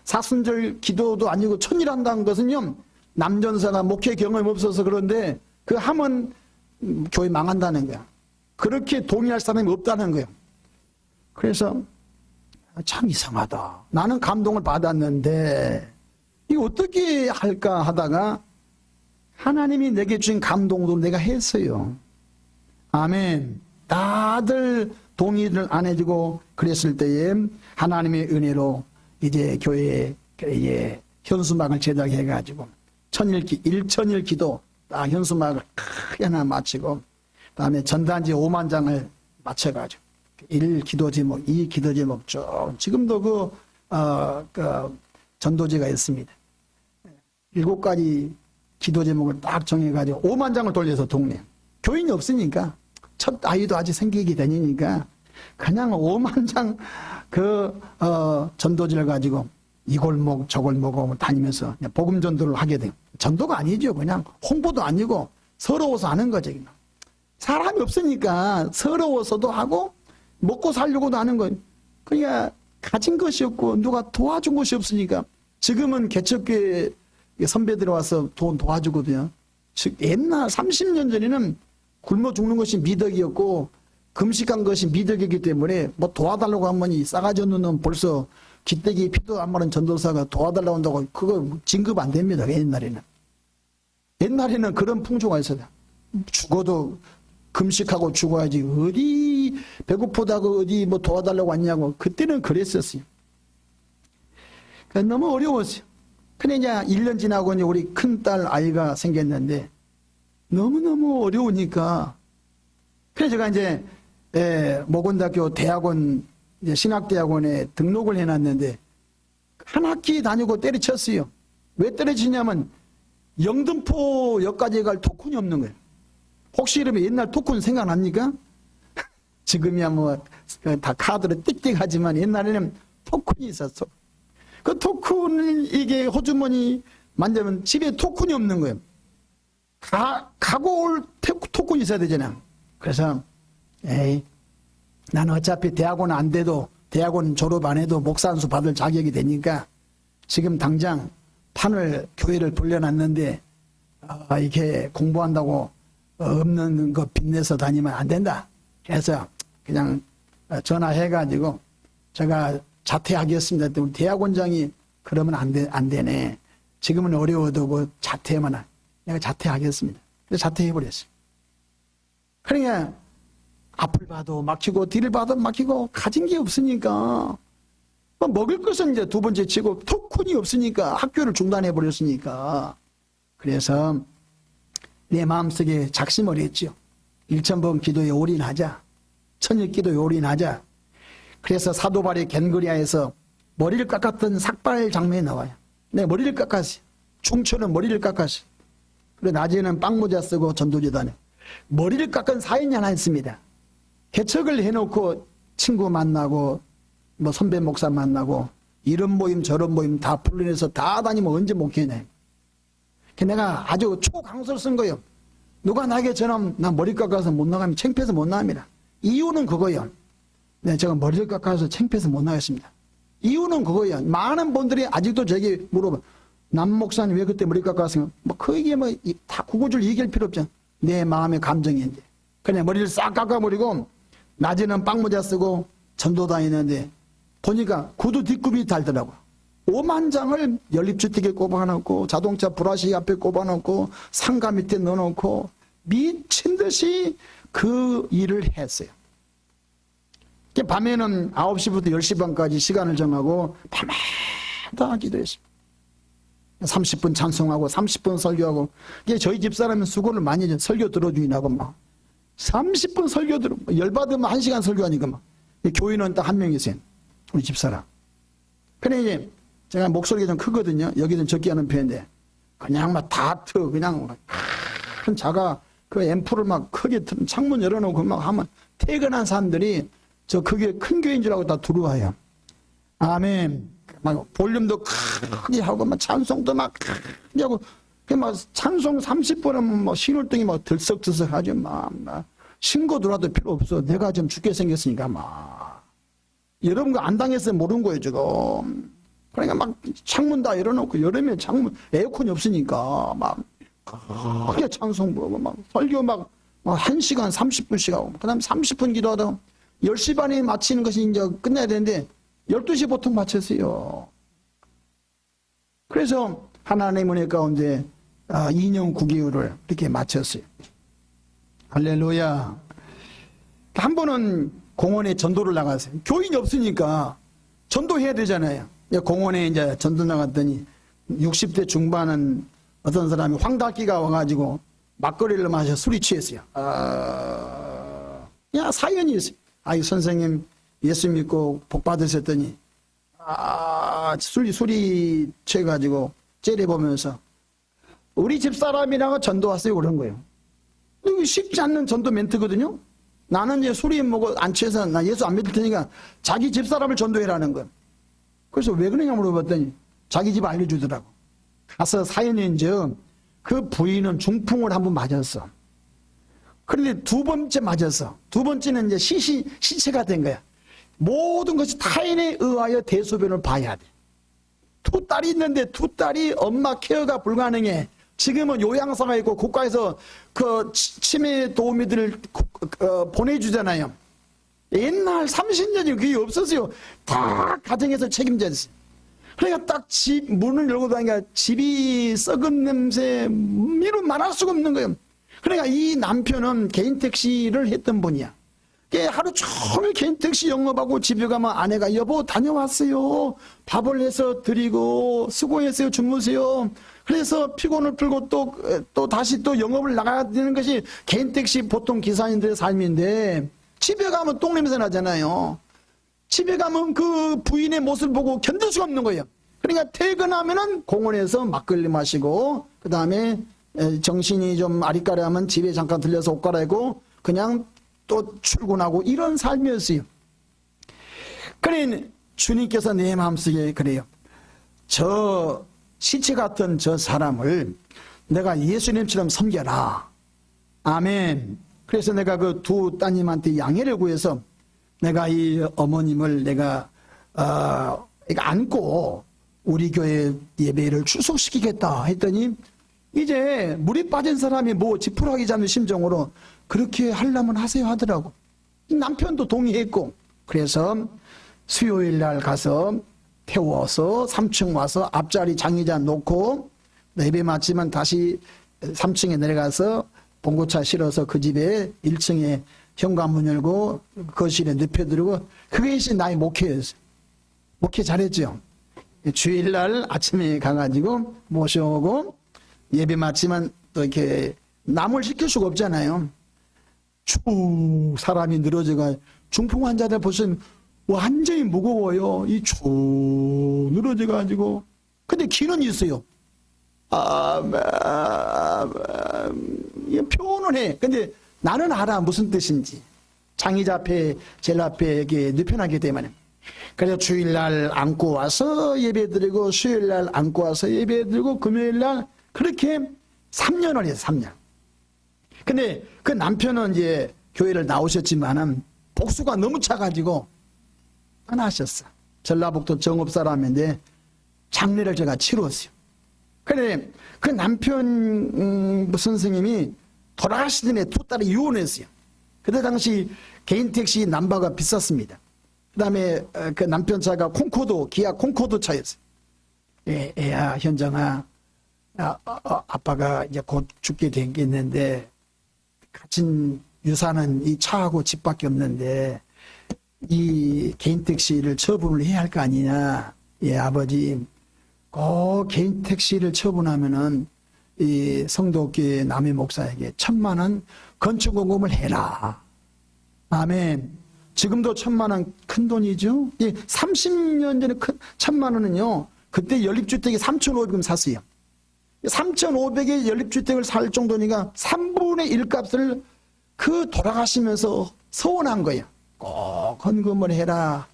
사순절 기도도 아니고 1000일 한다는 것은요 남전사나 목회 경험이 없어서 그런데 그 하면 교회 망한다는 거야. 그렇게 동의할 사람이 없다는 거예요. 그래서 참 이상하다. 나는 감동을 받았는데 이거 어떻게 할까 하다가 하나님이 내게 주신 감동도 내가 했어요. 아멘. 다들 동의를 안 해주고 그랬을 때에 하나님의 은혜로 이제 교회에 이제 현수막을 제작해가지고 일천일 기도 딱 현수막을 크게 하나 마치고 그다음에 전단지 5만 장을 맞춰가지고 1 기도 제목, 2 기도 제목 쭉 지금도 그 전도제가 있습니다. 7가지 기도 제목을 딱 정해가지고 5만 장을 돌려서 동네 교인이 없으니까 첫 아이도 아직 생기기 전이니까 그냥 5만 장 전도지를 가지고 이 골목 저 골목 다니면서 복음 전도를 하게 돼요. 전도가 아니죠. 그냥 홍보도 아니고 서러워서 하는 거죠. 사람이 없으니까 서러워서도 하고 먹고 살려고도 하는 거예요. 그러니까 가진 것이 없고 누가 도와준 것이 없으니까 지금은 개척교회 선배들 와서 돈 도와주거든요. 즉 옛날 30년 전에는 굶어 죽는 것이 미덕이었고 금식한 것이 미덕이기 때문에 뭐 도와달라고 하면 싸가지 없는 놈 벌써 기대기 피도 안 마른 전도사가 도와달라고 한다고 그거 진급 안 됩니다. 옛날에는. 옛날에는 그런 풍조가 있어요. 죽어도 금식하고 죽어야지 어디 배고프다고 어디 뭐 도와달라고 왔냐고 그때는 그랬었어요. 그러니까 너무 어려웠어요. 근데 이제 1년 지나고 이제 우리 큰딸 아이가 생겼는데 너무너무 어려우니까 그래서 제가 이제 모건대학교 대학원 이제 신학대학원에 등록을 해놨는데 한 학기 다니고 때려쳤어요. 왜 때려치냐면 영등포역까지 갈 토큰이 없는 거예요. 혹시 이러면 옛날 토큰 생각납니까? 지금이야 뭐 다 카드로 띡띡하지만 옛날에는 토큰이 있었어. 그 토큰을 이게 호주머니 만지면 집에 토큰이 없는 거예요. 가고 올 토큰이 있어야 되잖아. 그래서 나는 어차피 대학원 안 돼도 대학원 졸업 안 해도 목사 안수 받을 자격이 되니까 지금 당장 교회를 돌려놨는데 이렇게 공부한다고 없는 거 빚내서 다니면 안 된다. 그래서 그냥 전화해가지고 제가 자퇴하겠습니다. 우리 대학원장이 그러면 안 되네. 지금은 어려워도 뭐 자퇴만 내가 자퇴하겠습니다. 그래서 자퇴해버렸어요. 그러니까 앞을 봐도 막히고 뒤를 봐도 막히고 가진 게 없으니까 뭐 먹을 것은 이제 두 번째 치고 토큰이 없으니까 학교를 중단해 버렸으니까 그래서 내 마음속에 작심을 했죠. 1000번 기도에 올인하자. 천일 기도에 올인하자. 그래서 사도발의 겐그리아에서 머리를 깎았던 삭발 장면이 나와요. 내 머리를 깎았어요. 중초는 머리를 깎았어요. 그리고 낮에는 빵모자 쓰고 전도지 다녀. 머리를 깎은 사인이 하나 있습니다. 개척을 해놓고 친구 만나고 뭐 선배 목사 만나고 이런 모임 저런 모임 다 불러내서 다 다니면 언제 목회냐. 내가 아주 초강서를 쓴 거예요. 누가 나에게 전하면 나 머리 깎아서 못 나가면 창피해서 못 나갑니다. 이유는 그거예요. 네, 제가 머리를 깎아서 창피해서 못 나가겠습니다. 이유는 그거예요. 많은 분들이 아직도 저에게 물어봐. 남 목사님 왜 그때 머리 깎았어요? 뭐 그 얘기 뭐 다 구구절 얘기할 필요 없잖아. 내 마음의 감정인데. 그냥 머리를 싹 깎아버리고 낮에는 빵모자 쓰고 전도 다니는데 보니까 구두 뒷굽이 달더라고요. 5만 장을 연립주택에 꼽아놓고 자동차 브라시 앞에 꼽아놓고 상가 밑에 넣어놓고 미친 듯이 그 일을 했어요. 밤에는 9시부터 10시 반까지 시간을 정하고 밤마다 기도했습니다. 30분 찬송하고 30분 설교하고 이게 저희 집사람은 수고를 많이 해요. 설교 들어주인하고 막 30분 설교 들어 열받으면 1시간 설교하니까 막 교인은 딱 한 명 있어요. 우리 집사람. 그래 이제 제가 목소리가 좀 크거든요. 여기는 적게 하는 편인데 그냥 막 다트 그냥 큰 자가 그 앰프를 막 크게 창문 열어놓고 막 하면 퇴근한 사람들이 저 그게 큰 교회인 줄 알고 다 들어와요. 아멘. 막 볼륨도 크게 하고 막 찬송도 막 크게 하고 막 찬송 30분은 뭐 신월등이 막 들썩들썩 하죠. 막 신고 들어와도 필요 없어. 내가 좀 죽게 생겼으니까 막 여러분 거 안 당했으면 모르는 거예요 지금. 그러니까 막 창문 다 열어놓고 여름에 창문 에어컨이 없으니까 막 크게 찬송 부르고 막 설교 막 1시간 30분씩 하고 그 다음에 30분 기도하다가 10시 반에 마치는 것이 이제 끝나야 되는데 12시 보통 마쳤어요. 그래서 하나님의 은혜 가운데 2년 9개월을 이렇게 마쳤어요. 할렐루야. 한 번은 공원에 전도를 나갔어요. 교인이 없으니까 전도해야 되잖아요. 공원에 이제 전도 나갔더니 60대 중반은 어떤 사람이 황달기가 와가지고 막걸리를 마셔 술이 취했어요. 야, 사연이 있어요. 아이, 선생님 예수 믿고 복 받으셨더니 술이 취해가지고 째려보면서 우리 집사람이랑 전도 왔어요 그런 거예요. 이거 쉽지 않는 전도 멘트거든요. 나는 이제 술이 먹어 안 취해서 나 예수 안 믿을 테니까 자기 집사람을 전도해라는 거예요. 그래서 왜 그러냐 물어봤더니 자기 집 알려주더라고. 가서 사연인즉 그 부인은 중풍을 한번 맞았어. 그런데 두 번째 맞았어. 두 번째는 이제 시체가 된 거야. 모든 것이 타인에 의하여 대소변을 봐야 돼. 두 딸이 있는데 두 딸이 엄마 케어가 불가능해. 지금은 요양사가 있고 국가에서 그 치매 도우미들을 보내주잖아요. 옛날 30년이 그게 없었어요. 다 가정에서 책임졌어요. 그러니까 딱 집 문을 열고 다니니까 집이 썩은 냄새 미루 말할 수가 없는 거예요. 그러니까 이 남편은 개인 택시를 했던 분이야. 하루 종일 개인 택시 영업하고 집에 가면 아내가 여보 다녀왔어요. 밥을 해서 드리고 수고했어요. 주무세요. 그래서 피곤을 풀고 또 다시 또 영업을 나가야 되는 것이 개인 택시 보통 기사님들의 삶인데 집에 가면 똥냄새 나잖아요. 집에 가면 그 부인의 모습을 보고 견딜 수가 없는 거예요. 그러니까 퇴근하면은 공원에서 막걸리 마시고 그 다음에 정신이 좀 아리까리하면 집에 잠깐 들려서 옷 갈아입고 그냥 또 출근하고 이런 삶이었어요. 그래 주님께서 내 마음속에 그래요. 저 시체 같은 저 사람을 내가 예수님처럼 섬겨라. 아멘. 그래서 내가 그 두 따님한테 양해를 구해서 내가 이 어머님을 내가 안고 우리 교회 예배를 출석시키겠다 했더니 이제 물이 빠진 사람이 뭐 지푸라기 잡는 심정으로 그렇게 하려면 하세요 하더라고. 남편도 동의했고 그래서 수요일 날 가서 태워서 3층 와서 앞자리 장의자 놓고 예배 마치면 다시 3층에 내려가서 봉고차 실어서 그 집에 1층에 현관문 열고 거실에 눕혀드리고 그게 나의 목회였어요. 목회 잘했죠. 주일날 아침에 가가지고 모셔오고 예배 마치면 또 이렇게 남을 시킬 수가 없잖아요. 쭉 사람이 늘어져가 중풍 환자들 보시면 완전히 무거워요. 이 쭉 늘어져가지고 근데 기는 있어요. 표현을 해. 근데 나는 알아 무슨 뜻인지. 장의자 앞에 제일 앞에 이렇게 눕혀나게 되면 그래서 주일날 안고 와서 예배드리고 수요일날 안고 와서 예배드리고 금요일날 그렇게 3년을 해서 3년. 근데 그 남편은 이제 교회를 나오셨지만은 복수가 너무 차가지고 떠나셨어. 전라북도 정읍 사람인데 장례를 제가 치루었어요. 그런데 그 남편 선생님이 돌아가시던 해 두 딸이 이혼했어요. 그때 당시 개인 택시 남바가 비쌌습니다. 그 다음에 그 남편 차가 콩코드, 기아 콩코드 차였어요. 애야, 현정아, 아빠가 이제 곧 죽게 되겠는데, 갇힌 유산은 이 차하고 집밖에 없는데, 이 개인 택시를 처분을 해야 할 거 아니냐. 아버지, 꼭 개인 택시를 처분하면은, 이 성도교회 남의 목사에게 1,000,000원 건축공금을 해라. 아멘. 지금도 1,000,000원 큰 돈이죠. 30년 전에 1,000,000원은요. 그때 연립주택이 3,500원 샀어요. 3,500의 연립주택을 살 정도니까 3분의 1 값을 그 돌아가시면서 서원한 거예요. 꼭 헌금을 해라.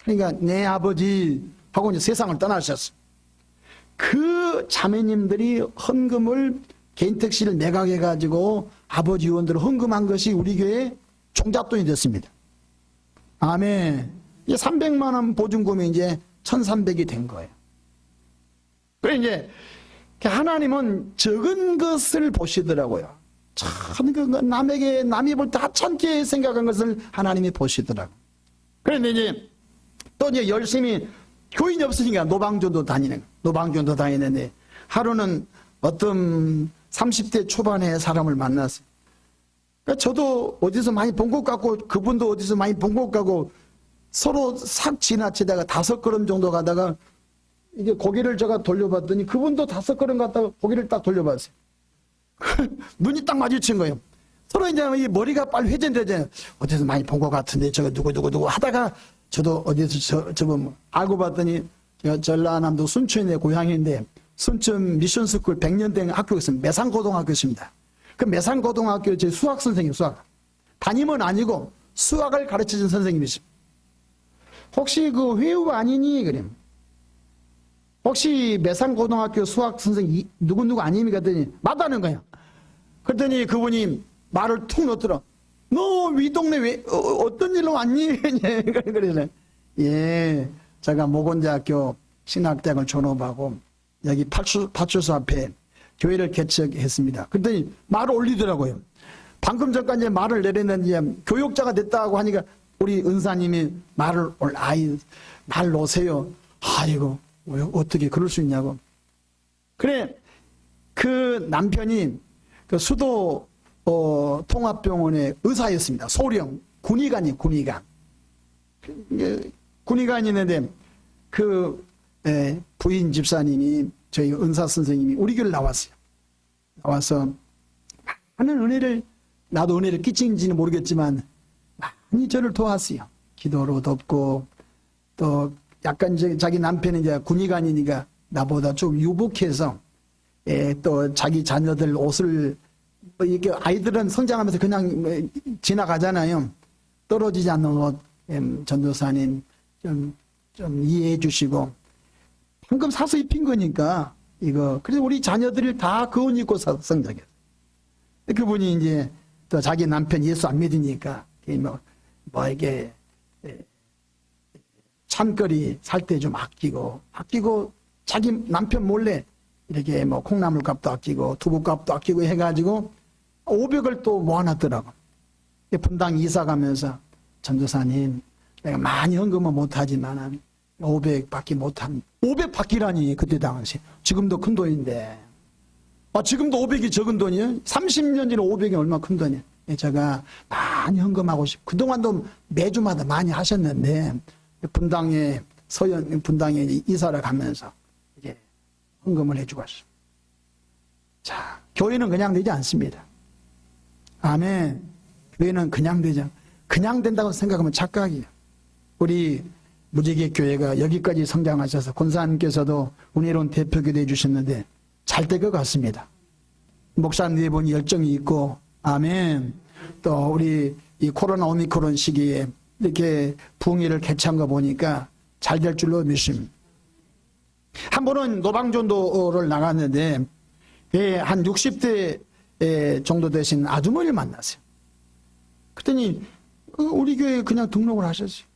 그러니까 내 아버지 하고 이제 세상을 떠나셨어. 그 자매님들이 헌금을 개인 택시를 매각해가지고 아버지 의원들을 헌금한 것이 우리 교회 종잣돈이 됐습니다. 아멘. 이제 300만 원 보증금이 이제 1,300이 된 거예요. 그래 이제 하나님은 적은 것을 보시더라고요. 남이 볼 때 하찮게 생각한 것을 하나님이 보시더라고요. 그런데 이제 또 이제 열심히 교인이 없으니까 노방전도 다니는데 하루는 어떤 30대 초반의 사람을 만났어요. 그러니까 저도 어디서 많이 본 것 같고 그분도 어디서 많이 본 것 같고 서로 싹 지나치다가 5걸음 정도 가다가 이게 고개를 제가 돌려봤더니 그분도 5걸음 갔다가 고개를 딱 돌려봤어요. 눈이 딱 마주친 거예요. 서로 이제 이 머리가 빨리 회전되잖아요. 어디서 많이 본 것 같은데 저거 누구 하다가 저도 어디서 저분 알고 봤더니 제가 전라남도 순천의 고향인데 순천 미션스쿨 100년 된 학교가 있습니다. 매산고등학교 있습니다. 그 매산고등학교 제 수학 선생님, 수학. 담임은 아니고 수학을 가르치는 선생님이십니다. 혹시 그 회우 아니니? 그래. 혹시 매산고등학교 수학 선생님 누구 아닙니까? 그랬더니 맞다는 거야. 그랬더니 그분이 말을 툭 놓더라. 너 위 동네 왜 어떤 일로 왔니? 그래서 예, 제가 모건대학교 신학대학을 졸업하고 여기 파출소 앞에 교회를 개척했습니다. 그랬더니 말을 올리더라고요. 방금 전까지 말을 내렸는데 교육자가 됐다고 하니까 우리 은사님이 말 놓으세요. 아이고 왜 어떻게 그럴 수 있냐고. 그래 그 남편이 그 수도 통합병원의 의사였습니다. 소령 군의관이 군의관이 있는데 그 부인 집사님이 저희 은사 선생님이 우리 교회를 나왔어요. 나와서 많은 은혜를 나도 은혜를 끼친지는 모르겠지만 많이 저를 도왔어요. 기도로 돕고 또 약간 이제 자기 남편이 이제 군의관이니까 나보다 좀 유복해서 또 자기 자녀들 옷을 이게 아이들은 성장하면서 그냥 지나가잖아요. 떨어지지 않는 옷 전도사님 좀 이해해 주시고 방금 사서 입힌 거니까 이거 그래서 우리 자녀들이 다 그 옷 입고 성장했어요. 그분이 이제 또 자기 남편 예수 안 믿으니까 뭐 이게 참거리 살 때 좀 아끼고 자기 남편 몰래 이렇게 뭐 콩나물 값도 아끼고 두부 값도 아끼고 해가지고 500을 또 모아놨더라고. 분당 이사 가면서 전도사님 내가 많이 헌금은 못하지만 500 받기 못합니다. 500 받기라니 그때 당시. 지금도 큰 돈인데. 지금도 500이 적은 돈이에요? 30년 전에 500이 얼마나 큰 돈이에요? 제가 많이 헌금하고 싶고 그동안도 매주마다 많이 하셨는데 분당에 이사를 가면서 이제 헌금을 해주고 왔어요. 자, 교회는 그냥 되지 않습니다. 아멘. 교회는 그냥 되죠. 그냥 된다고 생각하면 착각이에요. 우리 무지개 교회가 여기까지 성장하셔서 권사님께서도 은혜로운 대표기도 해주셨는데 잘 될 것 같습니다. 목사 네 분이 열정이 있고 아멘. 또 우리 이 코로나 오미크론 시기에 이렇게 부흥회를 개최한 거 보니까 잘 될 줄로 믿습니다. 한 번은 노방전도를 나갔는데 한 60대 정도 되신 아주머니를 만났어요. 그랬더니 우리 교회에 그냥 등록을 하셨어요.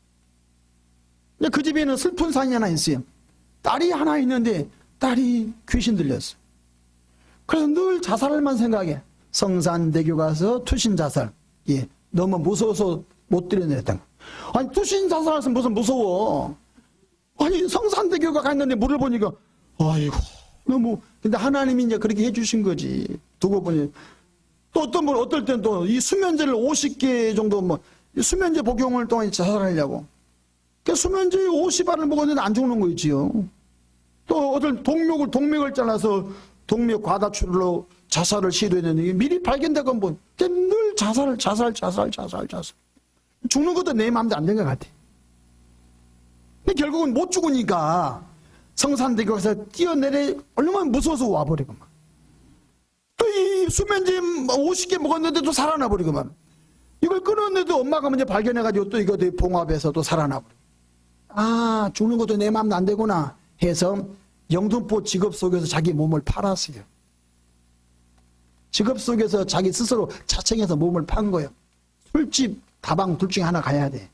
근데 그 집에는 슬픈 사연이 하나 있어요. 딸이 하나 있는데 딸이 귀신 들렸어요. 그래서 늘 자살을만 생각해. 성산대교 가서 투신 자살. 예, 너무 무서워서 못 들여냈던 거. 아니 투신 자살해서 무슨 무서워. 아니 성산대교가 갔는데 물을 보니까 아이고 너무. 근데 하나님이 이제 그렇게 해주신 거지. 두고 보니 또 어떨 땐 또 이 수면제를 50개 정도 뭐 수면제 복용을 동안 자살하려고. 그 수면제 50알을 먹었는데 안 죽는 거 있지요. 또 어떤 동맥을 잘라서 동맥 과다출혈로 자살을 시도했는데 미리 발견되고 뭐 늘 자살. 죽는 것도 내 마음대로 안 된 것 같아. 근데 결국은 못 죽으니까 성산대교 가서 뛰어내려 얼마나 무서워서 와버리고 막. 또 이 수면제 50개 먹었는데도 살아나버리고 막. 이걸 끊었는데도 엄마가 먼저 발견해가지고 또 이거 봉합해서 또 살아나버리고. 아, 죽는 것도 내 마음도 안 되구나 해서 영등포 직업 속에서 자기 몸을 팔았어요. 직업 속에서 자기 스스로 자청해서 몸을 판 거예요. 술집, 다방 둘 중에 하나 가야 돼.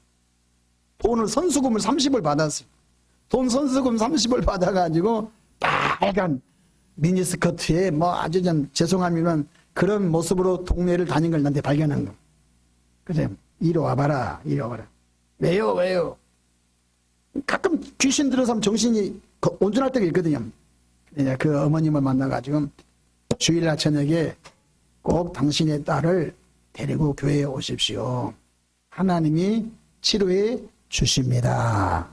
돈을 선수금을 30을 받았어요. 돈 선수금 30을 받아가지고 빨간 미니스커트에 뭐 아주 좀 죄송하면 그런 모습으로 동네를 다닌 걸 나한테 발견한 거. 그래, 이리 와봐라. 왜요? 가끔 귀신 들어서 정신이 온전할 때가 있거든요. 그 어머님을 만나가지고 주일날 저녁에 꼭 당신의 딸을 데리고 교회에 오십시오. 하나님이 치료해 주십니다.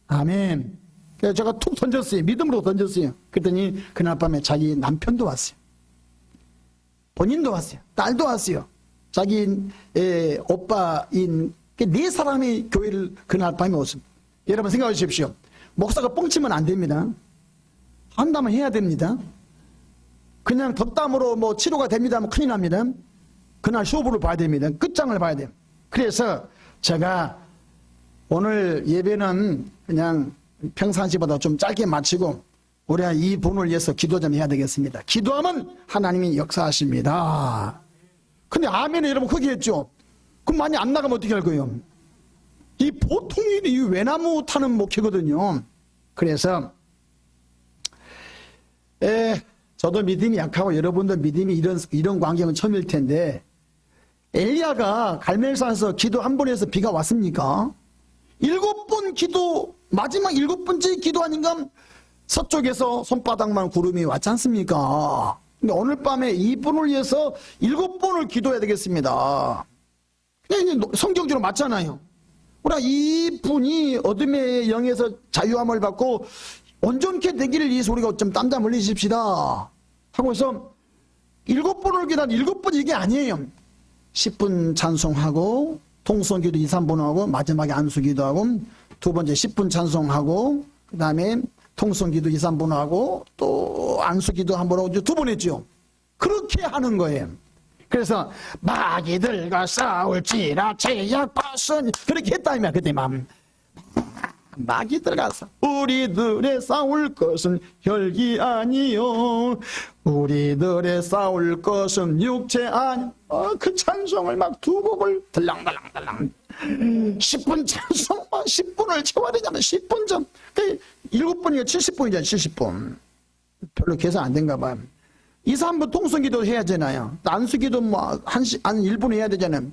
아멘. 그래서 제가 툭 던졌어요. 믿음으로 던졌어요. 그랬더니 그날 밤에 자기 남편도 왔어요. 본인도 왔어요. 딸도 왔어요. 자기 오빠인 네 사람이 교회를 그날 밤에 왔습니다. 여러분 생각해 주십시오. 목사가 뻥치면 안 됩니다. 한다면 해야 됩니다. 그냥 덕담으로 뭐 치료가 됩니다 하면 큰일 납니다. 그날 쇼부를 봐야 됩니다. 끝장을 봐야 돼요. 그래서 제가 오늘 예배는 그냥 평상시보다 좀 짧게 마치고 우리가 이 분을 위해서 기도 좀 해야 되겠습니다. 기도하면 하나님이 역사하십니다. 근데 아멘을 여러분 크게 했죠. 그럼 많이 안 나가면 어떻게 할 거예요? 이 보통이 이 외나무 타는 목회거든요. 그래서 저도 믿음이 약하고 여러분도 믿음이 이런 광경은 처음일 텐데, 엘리야가 갈멜산에서 기도 한 번 해서 비가 왔습니까? 7번 기도, 마지막 7번째 기도 아닌가? 서쪽에서 손바닥만 구름이 왔지 않습니까? 근데 오늘 밤에 이분을 위해서 7번을 기도해야 되겠습니다. 그냥 성경적으로 맞잖아요. 우리가 이분이 어둠의 영에서 자유함을 받고 온전케 되기를 위해서 우리가 좀 땀땀 흘리십시다 하고서 7번을 기도하는 7번 이게 아니에요. 10분 찬송하고 통성기도 2, 3분 하고 마지막에 안수기도 하고 두 번째 10분 찬송하고 그 다음에 통성기도 2, 3분 하고 또 안수기도 한 번 하고 두 번 했죠. 그렇게 하는 거예요. 그래서 마귀들과 싸울지라 제약받으니 그렇게 했다며 그때만 마귀들과 우리들의 싸울 것은 혈기 아니요 우리들의 싸울 것은 육체 아니. 그 찬송을 막 두 곡을 들랑달랑달랑 10분 찬송 10분을 채워야 되잖아. 10분 전 7분이니까 70분이잖아. 70분 별로 계산 안 된가 봐요. 2, 3분 통성기도 해야 되나요? 안수기도 뭐 한 1분 해야 되잖아요.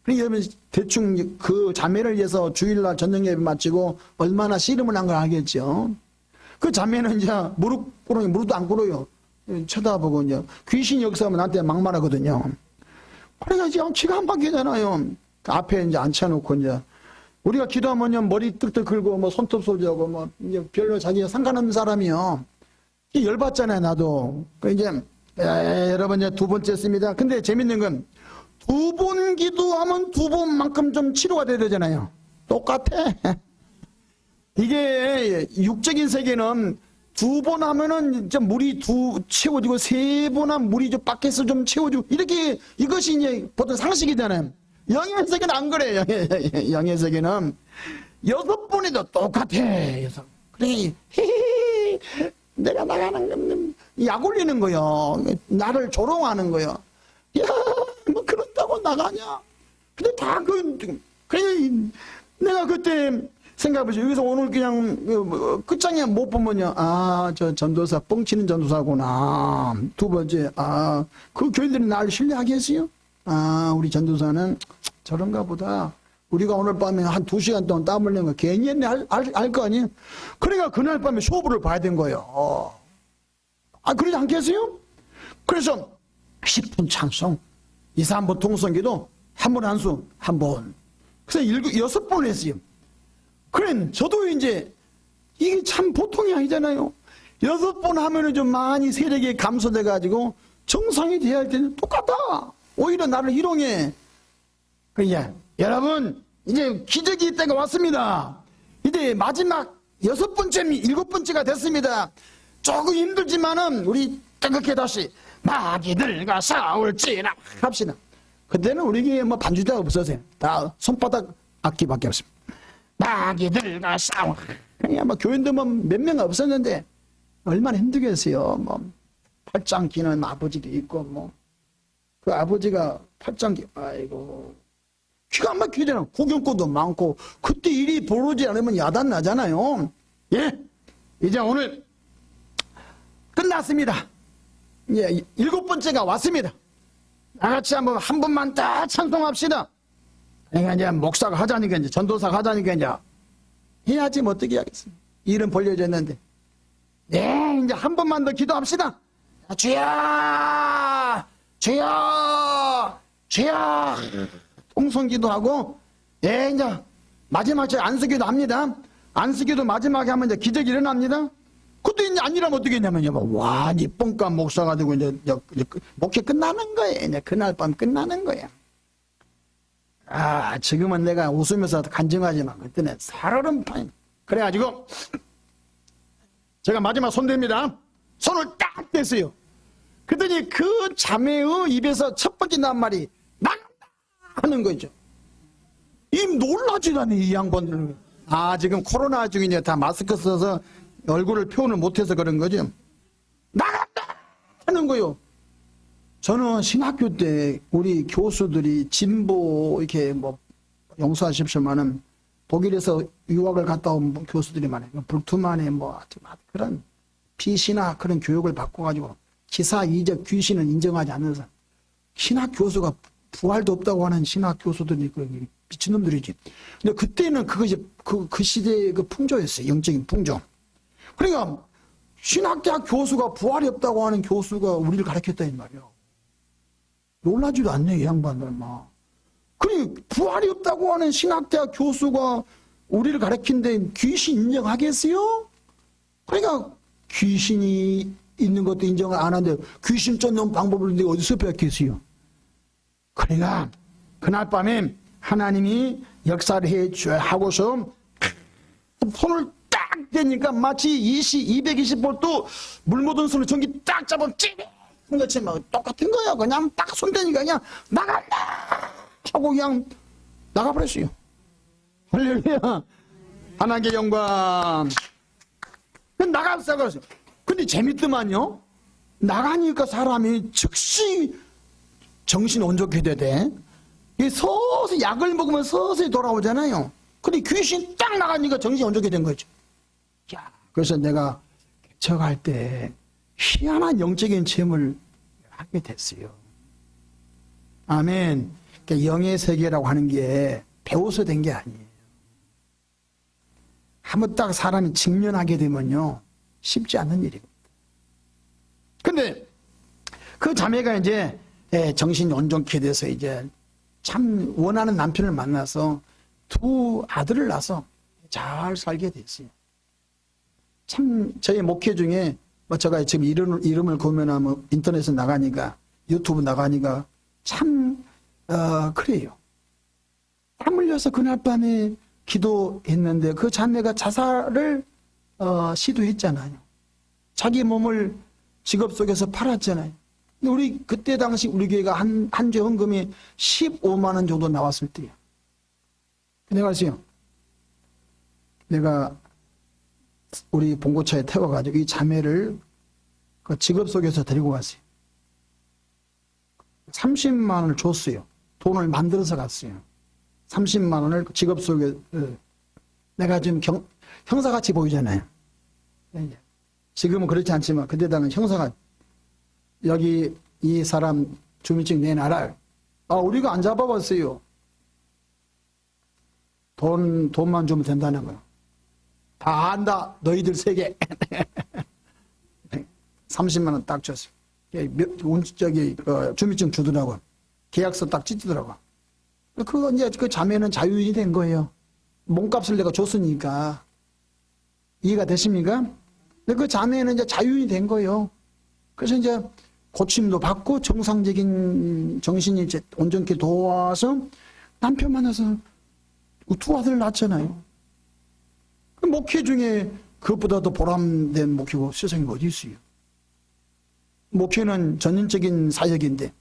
그러면 대충 그 자매를 위해서 주일날 저녁 예배 마치고 얼마나 씨름을 한 걸 알겠죠. 그 자매는 이제 무릎도 안 꿇어요. 쳐다보고 이제 귀신 역사하면 나한테 막말하거든요. 그래가 이제 기가 한 바퀴잖아요. 앞에 이제 앉혀놓고 이제 우리가 기도하면 머리 뜩뜩 긁고 뭐 손톱 소리하고 뭐 이제 별로 자기가 상관없는 사람이요. 열받잖아요, 나도. 그 이제 여러분 이제 두 번째 씁니다. 근데 재밌는 건 2번 기도하면 2번만큼 좀 치료가 돼야 되잖아요. 똑같아. 이게 육적인 세계는 2번 하면은 이제 물이 채워지고 3번 하면 물이 좀 밖에서 좀 채워지고 이렇게 이것이 이제 보통 상식이잖아요. 영의 세계는 안 그래요. 영의 세계는 6번에도 똑같아. 그래서 그래 내가 나가는 건 약 올리는 거요. 나를 조롱하는 거요. 야, 뭐 그런다고 나가냐? 근데 다 그래 내가 그때 생각해보죠. 여기서 오늘 그냥 끝장에 못 보면요. 저 전도사 뻥치는 전도사구나. 두 번째, 그 교인들이 날 신뢰하겠어요? 우리 전도사는 저런가 보다. 우리가 오늘 밤에 한 2시간 동안 땀 흘리는 거 괜히 했네 알 거 아니에요? 그러니까 그날 밤에 쇼부를 봐야 된 거예요. 그러지 않겠어요? 그래서 10분 찬송, 2, 3번 통성기도, 한 번 안수, 한 번. 그래서 6번 했어요. 그래, 저도 이제, 이게 참 보통이 아니잖아요. 6번 하면은 좀 많이 세력이 감소돼가지고, 정상이 돼야 할 때는 똑같아. 오히려 나를 희롱해. 그러니까, 여러분, 이제 기적이 때가 왔습니다. 이제 마지막 6번째, 7번째가 됐습니다. 조금 힘들지만은, 우리 뜨겁게 다시, 마귀들과 싸울지라 합시다. 그때는 우리에게 뭐 반주대가 없었어요. 다 손바닥 악기밖에 없습니다. 마귀들과 싸워. 그냥 뭐 교인들 뭐 몇 명 없었는데 얼마나 힘들겠어요. 뭐 팔짱 끼는 아버지도 있고 뭐 그 아버지가 팔짱 끼 아이고 기가 막히잖아. 구경꾼도 많고 그때 일이 벌어지지 않으면 야단 나잖아요. 예, 이제 오늘 끝났습니다. 예, 7번째가 왔습니다. 나같이 한 번만 딱 찬송합시다. 그러니까 이제 목사가 하자니까 이제 전도사가 하자니까 이제 해야지 뭐 어떻게 하겠습니까? 일은 벌려졌는데. 네, 이제 한 번만 더 기도합시다. 주여! 주여! 주여! 통성 기도하고, 예, 이제 마지막 안수기도 합니다. 안수기도 마지막에 하면 이제 기적이 일어납니다. 그때 이제 안 일하면 어떻게 했냐면요. 와, 니 뻥값 목사가 되고 이제 목회 끝나는 거예요. 이제 그날 밤 끝나는 거예요. 아, 지금은 내가 웃으면서 간증하지만 그때는 살얼음판. 그래가지고 제가 마지막 손댑니다. 손을 딱 댔어요. 그랬더니 그 자매의 입에서 첫 번째 난 말이 나간다 하는 거죠. 이 놀라지다니 이 양반들은. 아, 지금 코로나 중이냐. 다 마스크 써서 얼굴을 표현을 못해서 그런 거죠. 나간다 하는 거요. 저는 신학교 때 우리 교수들이 진보 이렇게 뭐 용서하십시오만은 독일에서 유학을 갔다 온 교수들이 많아요. 불투만의 뭐 그런 비신학 그런 교육을 바꿔가지고 기사 이적 귀신을 인정하지 않는 사람. 신학 교수가 부활도 없다고 하는 신학 교수들이 그 미친놈들이지. 근데 그때는 그것이 그 시대의 그 풍조였어요. 영적인 풍조. 그러니까 신학대학 교수가 부활이 없다고 하는 교수가 우리를 가르쳤다는 말이에요. 놀라지도 않네, 이 양반들 막. 그래, 부활이 없다고 하는 신학대학 교수가 우리를 가르친데 귀신 인정하겠어요? 그러니까 귀신이 있는 것도 인정을 안 하는데 귀신 쫓는 방법을 어디서 배웠겠어요? 그러니까 그날 밤에 하나님이 역사를 하고서 손을 딱 대니까 마치 220V 물 묻은 손을 전기 딱 잡으면 찌릿 그렇지 막 똑같은 거야. 그냥 딱 손대니까 그냥 나간다 하고 그냥 나가버렸어요. 할렐루야. 하나님께 영광. 나갔어. 근데 재밌더만요. 나가니까 사람이 즉시 정신 온전히 되대. 서서히 약을 먹으면 서서히 돌아오잖아요. 근데 귀신 딱 나가니까 정신이 온전히 된 거죠. 야, 그래서 내가 개척할 때 희한한 영적인 체험을 하게 됐어요. 아멘. 그러니까 영의 세계라고 하는 게 배워서 된 게 아니에요. 한번 딱 사람이 직면하게 되면요, 쉽지 않은 일입니다. 근데 그 자매가 이제 정신이 온전케 돼서 이제 참 원하는 남편을 만나서 두 아들을 낳아서 잘 살게 됐어요. 참 저희 목회 중에 뭐 제가 지금 이름을 구면하면 인터넷에 나가니까 유튜브 나가니까 참 그래요. 땀 흘려서 그날 밤에 기도했는데 그 자매가 자살을 시도했잖아요. 자기 몸을 직업 속에서 팔았잖아요. 근데 우리 그때 당시 우리 교회가 한 주 헌금이 15만 원 정도 나왔을 때요. 내가 알았어요. 내가 우리 봉고차에 태워가지고 이 자매를 그 직업 속에서 데리고 갔어요. 30만 원을 줬어요. 돈을 만들어서 갔어요. 30만 원을 직업 속에 내가 지금 형사같이 보이잖아요. 지금은 그렇지 않지만 그때 당시 형사가 여기 이 사람 주민증 내놔라. 아, 우리가 안 잡아봤어요. 돈만 주면 된다는 거야. 다 안다. 너희들 세 개. 30만 원 딱 줬어요. 주민증 주더라고. 계약서 딱 찢더라고. 이제 그 자매는 자유인이 된 거예요. 몸값을 내가 줬으니까. 이해가 되십니까? 근데 그 자매는 이제 자유인이 된 거예요. 그래서 이제 고침도 받고 정상적인 정신이 이제 온전케 도와서 남편 만나서 두 아들을 낳았잖아요. 그 목회 중에 그것보다 더 보람된 목회가 세상에 어디 있어요? 목회는 전인적인 사역인데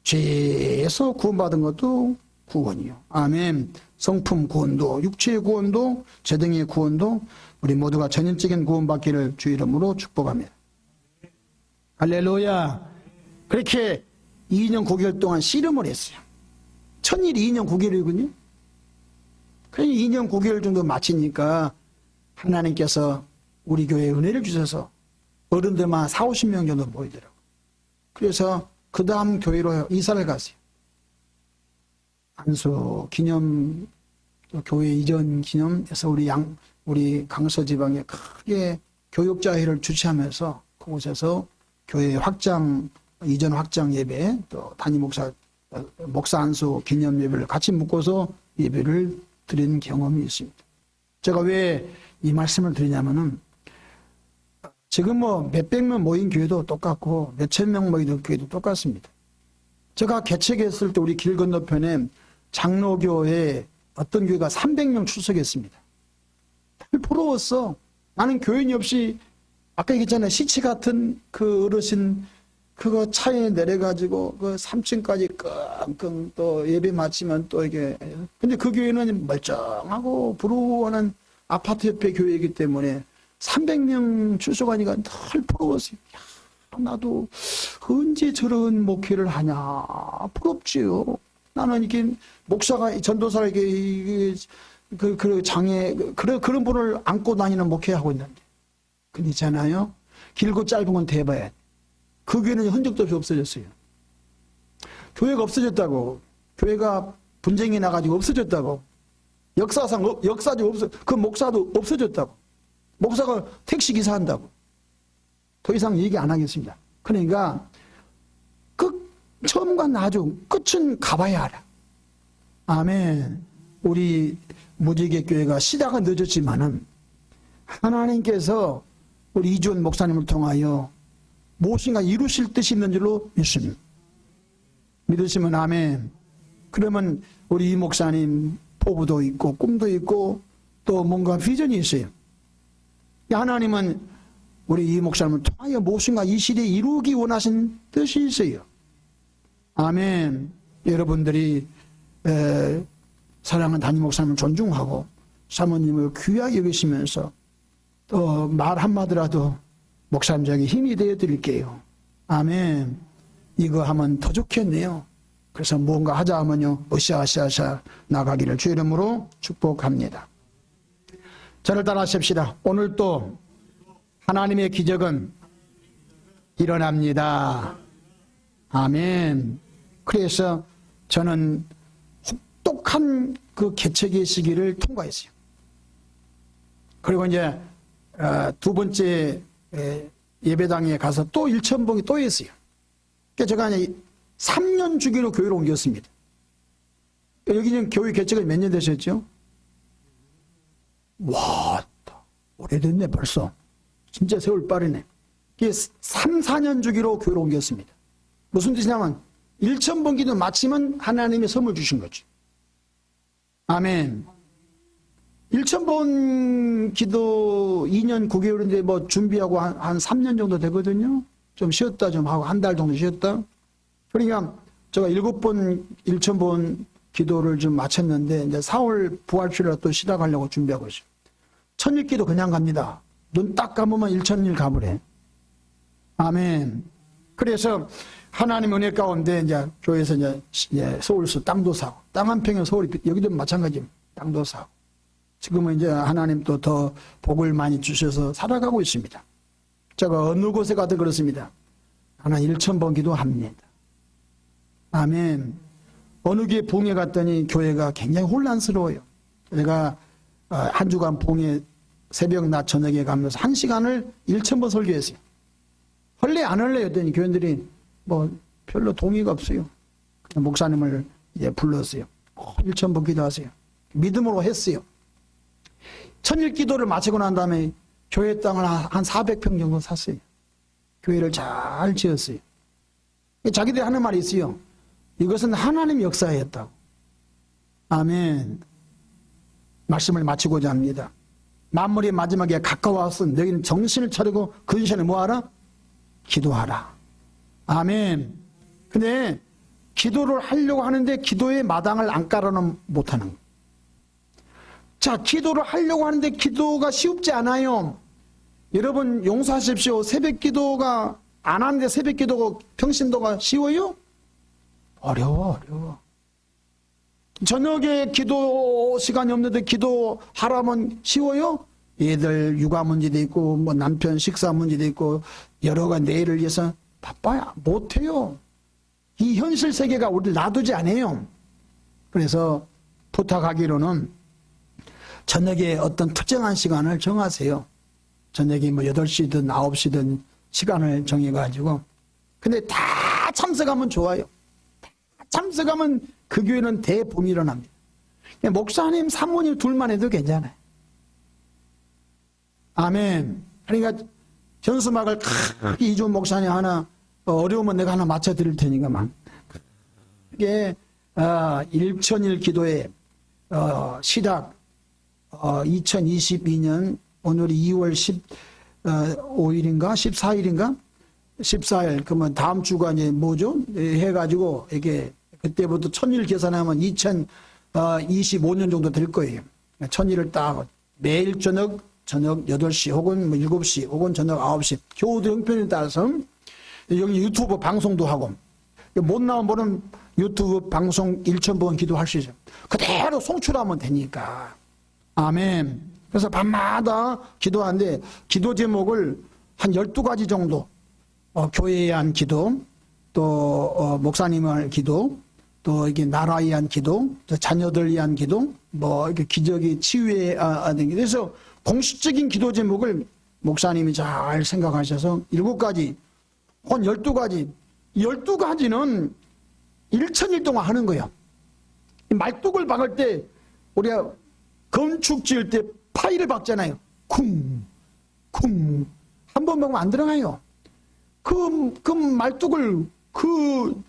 죄에서 구원받은 것도 구원이요. 아멘. 성품 구원도, 육체의 구원도, 재등의 구원도 우리 모두가 전인적인 구원받기를 주 이름으로 축복합니다. 할렐루야. 그렇게 2년 9개월 동안 씨름을 했어요. 천일이 2년 9개월이거든요. 그래서 2년 9개월 정도 마치니까 하나님께서 우리 교회에 은혜를 주셔서 어른들만 40-50명 정도 모이더라고요. 그래서 그 다음 교회로 이사를 갔어요. 안수 기념, 교회 이전 기념해서 우리 강서 지방에 크게 교육자회를 주최하면서 그곳에서 교회 확장, 이전 확장 예배, 또 담임 목사 안수 기념 예배를 같이 묶어서 예배를 드린 경험이 있습니다. 제가 왜 이 말씀을 드리냐면은 지금 뭐 몇백 명 모인 교회도 똑같고 몇천 명 모인 교회도 똑같습니다. 제가 개척했을 때 우리 길 건너편에 장로교회 어떤 교회가 300명 출석했습니다. 부러웠어. 나는 교인이 없이 아까 얘기했잖아요. 시체 같은 그 어르신 그거 차에 내려가지고 그 3층까지 끙끙 또 예배 마치면 또 이게 근데 그 교회는 멀쩡하고 부러워하는 아파트 옆에 교회이기 때문에 300명 출석하니까 늘 부러웠어요. 야, 나도 언제 저런 목회를 하냐 부럽지요. 나는 이게 목사가 전도사가 이게 그 장애 그런 분을 안고 다니는 목회하고 있는데 근데 있잖아요. 길고 짧은 건 대봐야 돼. 그 교회는 흔적도 없이 없어졌어요. 교회가 없어졌다고. 교회가 분쟁이 나가지고 없어졌다고. 역사적 그 목사도 없어졌다고. 목사가 택시기사 한다고. 더 이상 얘기 안 하겠습니다. 그러니까 처음과 나중 끝은 가봐야 알아. 아멘. 우리 무지개 교회가 시대가 늦었지만은 하나님께서 우리 이주원 목사님을 통하여 무엇인가 이루실 뜻이 있는 줄로 믿습니다. 믿으시면 아멘. 그러면 우리 이 목사님 포부도 있고 꿈도 있고 또 뭔가 비전이 있어요. 하나님은 우리 이 목사님을 통하여 무엇인가 이 시대에 이루기 원하신 뜻이 있어요. 아멘. 여러분들이 사랑하는 담임 목사님을 존중하고 사모님을 귀하게 여기시면서 또 말 한마디라도 목사님 저에게 힘이 되어 드릴게요. 아멘. 이거 하면 더 좋겠네요. 그래서 뭔가 하자 하면요 으쌰으쌰으쌰 나가기를 주의 이름으로 축복합니다. 저를 따라하십시다. 오늘 또 하나님의 기적은 일어납니다. 아멘. 그래서 저는 혹독한 그 개척의 시기를 통과했어요. 그리고 이제 두 번째 예배당에 가서 또 1,000봉이 또 했어요. 그러니까 제가 3년 주기로 교회로 옮겼습니다. 여기는 교회 개척이 몇 년 되셨죠? 와, 오래됐네 벌써. 진짜 세월 빠르네. 이게 3, 4년 주기로 교회로 옮겼습니다. 무슨 뜻이냐면 1,000번 기도 마치면 하나님의 선물 주신 거죠. 아멘. 1,000번 기도 2년 9개월인데 뭐 준비하고 한 3년 정도 되거든요. 좀 쉬었다 좀 하고 한 달 정도 쉬었다. 그러니까 제가 7번 1,000번 기도를 좀 마쳤는데 이제 4월 부활주일에 또 시작하려고 준비하고 있어요. 천일기도 그냥 갑니다. 눈 딱 감으면 1,000일 가버려. 아멘. 그래서 하나님 은혜 가운데 이제 교회에서 이제 서울서 땅도 사고 땅 한 평에 서울이 여기도 마찬가지입니다. 땅도 사고 지금은 이제 하나님 또 더 복을 많이 주셔서 살아가고 있습니다. 제가 어느 곳에 가도 그렇습니다. 하나 1,000번 기도합니다. 아멘. 어느 교회 부흥회 갔더니 교회가 굉장히 혼란스러워요. 제가 한 주간 부흥회 새벽 낮 저녁에 가면서 1시간을 1,000번 설교했어요. 할래 안 할래 했더니 교인들이 뭐 별로 동의가 없어요. 그냥 목사님을 이제 불렀어요. 1,000번 기도하세요. 믿음으로 했어요. 천일 기도를 마치고 난 다음에 교회 땅을 한 400평 정도 샀어요. 교회를 잘 지었어요. 자기들이 하는 말이 있어요. 이것은 하나님 역사였다고. 아멘. 말씀을 마치고자 합니다. 만물의 마지막에 가까워서 너희는 정신을 차리고 근신을 뭐하라? 기도하라. 아멘. 근데 기도를 하려고 하는데 기도의 마당을 안 깔아놓으면 못하는 거예요. 자, 기도를 하려고 하는데 기도가 쉽지 않아요. 여러분 용서하십시오. 새벽 기도가 안 하는데 새벽 기도가 평신도가 쉬워요? 어려워. 저녁에 기도 시간이 없는데 기도하라면 쉬워요? 애들 육아 문제도 있고 뭐 남편 식사 문제도 있고 여러 가지 내일을 위해서 바빠야 못해요. 이 현실 세계가 우리를 놔두지 않아요. 그래서 부탁하기로는 저녁에 어떤 특정한 시간을 정하세요. 저녁에 뭐 8시든 9시든 시간을 정해가지고. 근데 다 참석하면 좋아요. 다 참석하면 그 교회는 대붐이 일어납니다. 목사님, 사모님 둘만 해도 괜찮아요. 아멘. 그러니까 현수막을 크게 이준 목사님 하나, 어려우면 내가 하나 맞춰드릴 테니까만. 이게 1천일 기도회 시작 2022년 오늘이 2월 15일인가 14일인가 14일. 그러면 다음 주가 이제 뭐죠? 해가지고 이게 그때부터 1000일 계산하면 2025년 정도 될 거예요. 1000일을 딱 매일 저녁 8시 혹은 뭐 7시 혹은 저녁 9시 교우들 형편에 따라서 여기 유튜브 방송도 하고 못 나온 분은 유튜브 방송 1000번 기도할 수 있어요. 그대로 송출하면 되니까. 아멘. 그래서 밤마다 기도하는데 기도 제목을 한 12가지 정도 교회에 대한 기도 또 목사님을 기도 또 이게 나라에 대한 기도 또 자녀들 위한 기도 뭐 이렇게 기적이 치유에 하는 기도. 그래서 공식적인 기도 제목을 목사님이 잘 생각하셔서 7가지 한 12가지 12가지는 1000일 동안 하는 거예요. 말뚝을 박을 때 우리가 건축 지을 때 파이를 박잖아요. 쿵 한 번 박으면 안 들어가요. 그 말뚝을 그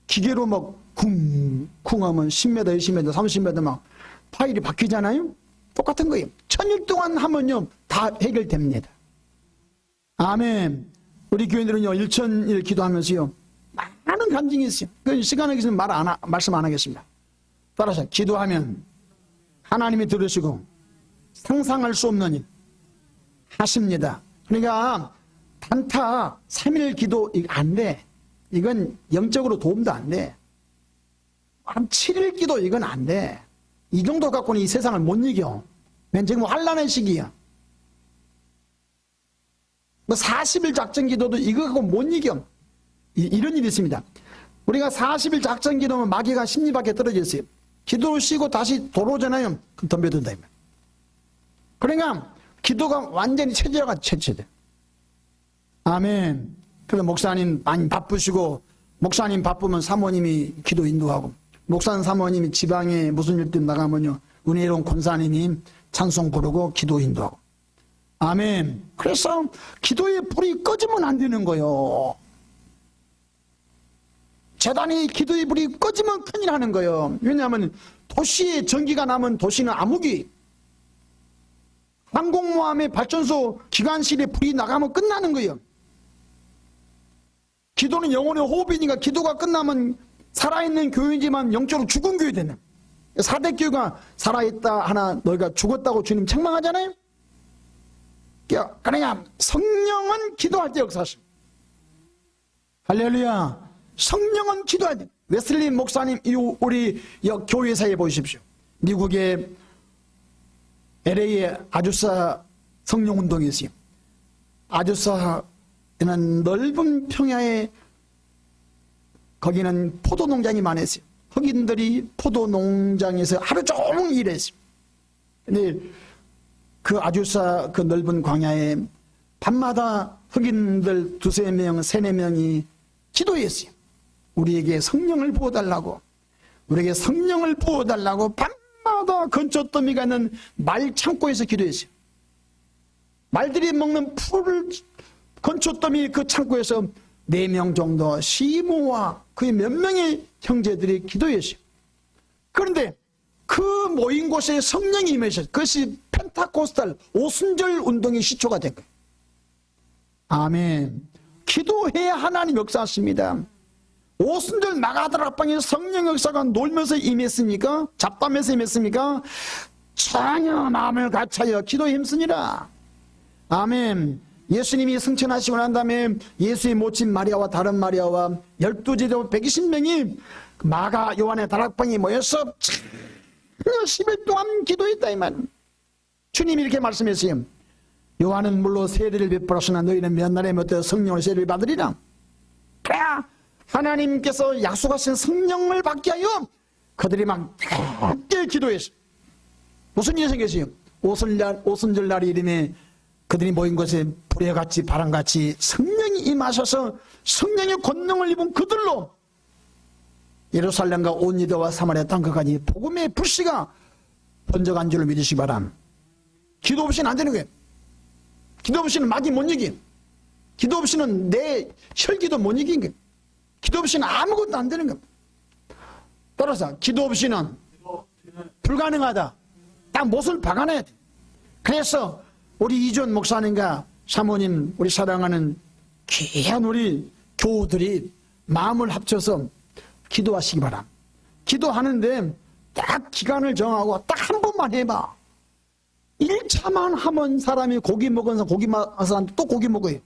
기계로 막 쿵 하면 10m, 20m, 30m 막 파일이 박히잖아요. 똑같은 거예요. 1000일 동안 하면요 다 해결됩니다. 아멘. 우리 교인들은요 1000일 기도하면서요 많은 간증이 있어요. 그 시간이 있으면 말씀 안 하겠습니다. 따라서 기도하면 하나님이 들으시고 상상할 수 없는 일 하십니다. 그러니까 단타 3일 기도 안 돼. 이건 영적으로 도움도 안 돼. 한 7일 기도 이건 안 돼. 이 정도 갖고는 이 세상을 못 이겨. 맨 지금 환란의 시기야. 뭐 40일 작전 기도도 이거 갖고 못 이겨. 이런 일이 있습니다. 우리가 40일 작전 기도면 마귀가 심리 밖에 떨어져 있어요. 기도를 쉬고 다시 돌아오잖아요. 그럼 덤벼든다. 그러니까 기도가 완전히 체제화가 체체돼. 아멘. 그래서 목사님 많이 바쁘시고 목사님 바쁘면 사모님이 기도 인도하고 목사님 사모님이 지방에 무슨 일 때문에 나가면요 은혜로운 권사님이 찬송 부르고 기도 인도하고. 아멘. 그래서 기도의 불이 꺼지면 안 되는 거예요. 재단이 기도의 불이 꺼지면 큰일 하는 거예요. 왜냐하면 도시에 전기가 나면 도시는 암흑이, 항공모함의 발전소 기관실에 불이 나가면 끝나는 거예요. 기도는 영혼의 호흡이니까 기도가 끝나면 살아있는 교회지만 영적으로 죽은 교회 되는. 4대 교회가 살아있다 하나 너희가 죽었다고 주님 책망하잖아요. 그러니까 성령은 기도할 때 역사하십니다. 할렐루야. 성령은 기도할 때. 웨슬리 목사님 우리 교회사에 보십시오. 미국의 LA에 아주사 성령운동이 있어요. 아주사는 넓은 평야에 거기는 포도농장이 많았어요. 흑인들이 포도농장에서 하루 종일 일했어요. 근데 그 아주사 그 넓은 광야에 밤마다 흑인들 2-3명, 3-4명이 기도했어요. 우리에게 성령을 부어달라고, 우리에게 성령을 부어달라고 밤마다 건초더미가 있는 말 창고에서 기도했어요. 말들이 먹는 풀을 건초더미 그 창고에서 4명 정도 시모와 그의 몇 명의 형제들이 기도했어요. 그런데 그 모인 곳에 성령이 임하셨어요. 그것이 펜타코스탈 오순절 운동의 시초가 된 거예요. 아멘. 기도해야 하나님 역사하십니다. 오순절 마가다락방에 성령 역사가 놀면서 임했습니까? 잡담에서 임했습니까? 전혀 마음을 같이하여 기도에 힘쓰니라. 아멘. 예수님이 승천하시고 난 다음에 예수의 모친 마리아와 다른 마리아와 12제자 120명이 마가 요한의 다락방에 모여서 10일 동안 기도했다 이 말. 주님이 이렇게 말씀했어요. 요한은 물로 세례를 베풀었으나 너희는 몇 날에 몇 때 성령을 세례를 받으리라. 그래야 하나님께서 약속하신 성령을 받게 하여 그들이 막 함께 기도했어요. 무슨 일이 생겼어요? 오순절 날이 이름에 그들이 모인 곳에 불에 같이 바람같이 성령이 임하셔서 성령의 권능을 입은 그들로 예루살렘과 온 유대와 사마리아 땅끝까지 복음의 불씨가 번져간 줄을 믿으시기 바람. 기도 없이는 안 되는 거예요. 기도 없이는 마귀 못 이기. 기도 없이는 내 혈기도 못 이긴 거예요. 기도 없이는 아무것도 안 되는 겁니다. 따라서 기도 없이는 불가능하다. 딱 못을 박아내야 돼. 그래서 우리 이준 목사님과 사모님, 우리 사랑하는 귀한 우리 교우들이 마음을 합쳐서 기도하시기 바랍니다. 기도하는데 딱 기간을 정하고 딱 한 번만 해봐. 1차만 하면 사람이 고기 먹은 사람, 고기 먹은 사람 또 고기 먹어요.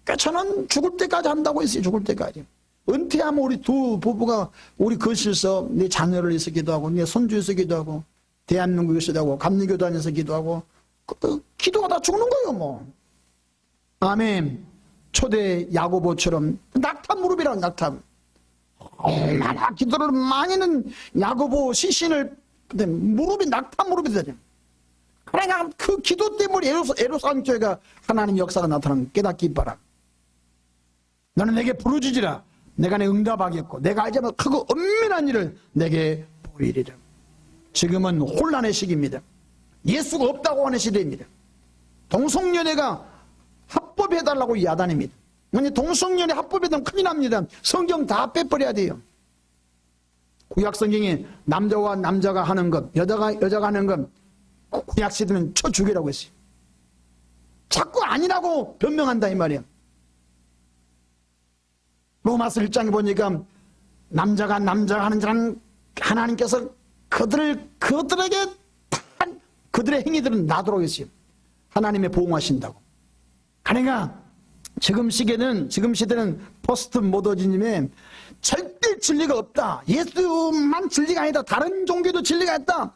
그러니까 저는 죽을 때까지 한다고 했어요. 죽을 때까지. 은퇴하면 우리 두 부부가 우리 거실에서 내 자녀를 위해서 기도하고 내 손주 위해서 기도하고 대한민국에서 기도하고 감리교단에서 기도하고 기도가 다 죽는 거예요 뭐. 아멘. 초대 야고보처럼 낙탑 무릎이라는 낙탑. 얼마나 기도를 많이는 야고보 시신을 근데 무릎이 낙탑 무릎이 되죠. 그러니까 그 기도 때문에 예루살렘 교회가 하나님 역사가 나타나는 깨닫기 바라. 너는 내게 부르짖으라. 내가 내 응답하겠고 내가 알자면 크고 엄밀한 일을 내게 보이리라. 지금은 혼란의 시기입니다. 예수가 없다고 하는 시대입니다. 동성연애가 합법해달라고 야단입니다. 만약 동성연애 합법해되면 큰일 납니다. 성경 다 빼버려야 돼요. 구약 성경에 남자와 남자가 하는 것, 여자가 하는 것 구약 시대는 쳐 죽이라고 했어요. 자꾸 아니라고 변명한다 이 말이에요. 로마서 1장에 보니까 남자가 하는 자는 하나님께서 그들에게 그들의 행위들은 나도록 했어요. 하나님의 보응하신다고. 그러니까 지금 시대는 포스트 모더니즘에 절대 진리가 없다. 예수만 진리가 아니다. 다른 종교도 진리가 있다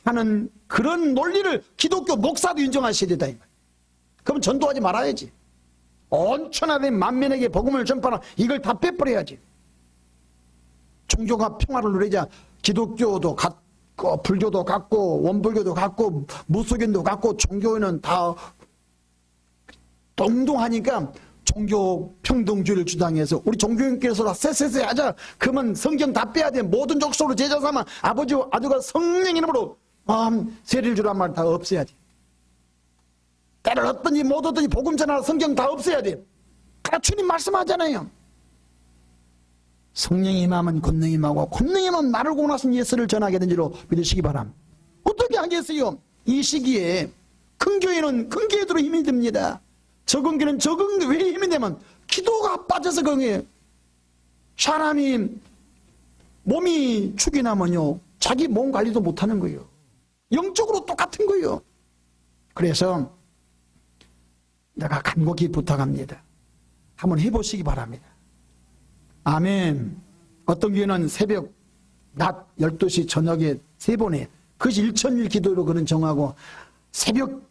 하는 그런 논리를 기독교 목사도 인정할 시대다. 그럼 전도하지 말아야지. 온 천하된 만민에게 복음을 전파하라. 이걸 다 빼버려야지. 종교가 평화를 누리자. 기독교도 갖고 불교도 갖고 원불교도 갖고 무속인도 갖고 종교는 다 동동하니까 종교 평등주의를 주장해서 우리 종교인께서 쎄쎄쎄 하자. 그러면 성경 다 빼야 돼. 모든 족속으로 제자 삼아 아버지 아들과 성령 이름으로 세례를 주란 말 다 없애야 돼. 때를 얻든지 못 얻든지 복음 전하라. 성경 다 없애야 돼. 다 주님 말씀하잖아요. 성령이 임하면 권능이 임하고 권능이 임하면 나를 구원하신 예수를 전하게 된 줄로 믿으시기 바랍니다. 어떻게 하겠어요? 이 시기에 큰 교회는 큰 교회대로 힘이 듭니다. 적은 교회는 적은 교회 왜 힘이 되면 기도가 빠져서 그런 거예요. 사람이 몸이 축이 나면요 자기 몸 관리도 못하는 거예요. 영적으로 똑같은 거예요. 그래서 내가 간곡히 부탁합니다. 한번 해보시기 바랍니다. 아멘. 어떤 교회는 새벽 낮 12시 저녁에 3번에 그것이 1천일 기도로 그는 정하고 새벽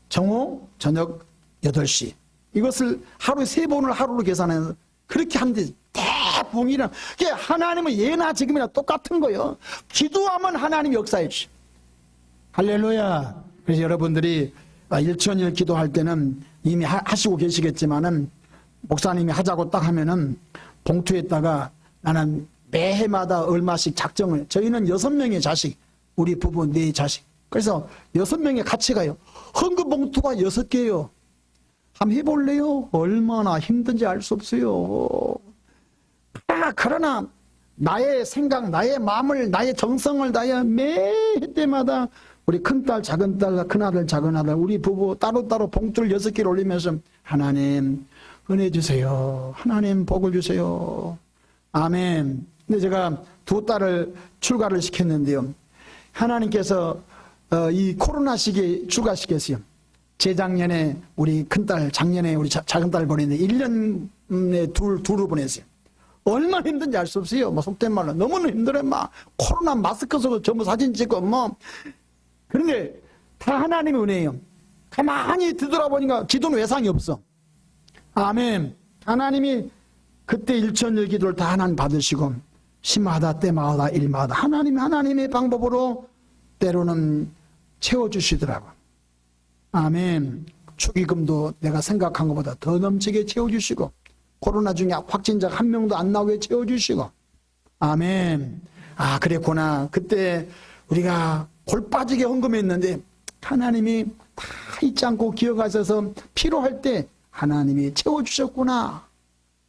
정오 저녁 8시 이것을 하루에 3번을 하루로 계산해서 그렇게 하는데 대부분이란 하나님은 예나 지금이나 똑같은 거예요. 기도하면 하나님 역사해 주시. 할렐루야. 그래서 여러분들이 1천일 기도할 때는 이미 하시고 계시겠지만은 목사님이 하자고 딱 하면은 봉투에다가 나는 매해마다 얼마씩 작정을. 저희는 6명의 자식, 우리 부부 4 자식. 그래서 6명이 같이 가요. 헌금 봉투가 6개예요. 한번 해볼래요? 얼마나 힘든지 알 수 없어요. 그러나 나의 생각, 나의 마음을, 나의 정성을 다해 매 때마다 우리 큰딸, 작은딸, 큰아들, 작은아들, 우리 부부 따로따로 봉투를 6개를 올리면서 하나님 은혜 주세요. 하나님 복을 주세요. 아멘. 근데 제가 2 딸을 출가를 시켰는데요. 하나님께서 이 코로나 시기에 출가시켰어요. 재작년에 우리 큰딸, 작년에 우리 작은딸 보냈는데 1년에 둘을 보냈어요. 얼마나 힘든지 알 수 없어요. 뭐 속된 말로 너무나 힘들어요. 막 코로나 마스크 쓰고 전부 사진 찍고 뭐. 그런데 다 하나님의 은혜예요. 가만히 뒤돌아보니까 기도는 외상이 없어. 아멘. 하나님이 그때 1천일 기도를 다 하나님 받으시고 시마다 때마다 일마다 하나님의 방법으로 때로는 채워주시더라고. 아멘. 축의금도 내가 생각한 것보다 더 넘치게 채워주시고, 코로나 중에 확진자 한 명도 안 나오게 채워주시고. 아멘. 아, 그랬구나. 그때 우리가 골 빠지게 헌금했는데 하나님이 다 잊지 않고 기억하셔서 필요할 때 하나님이 채워주셨구나.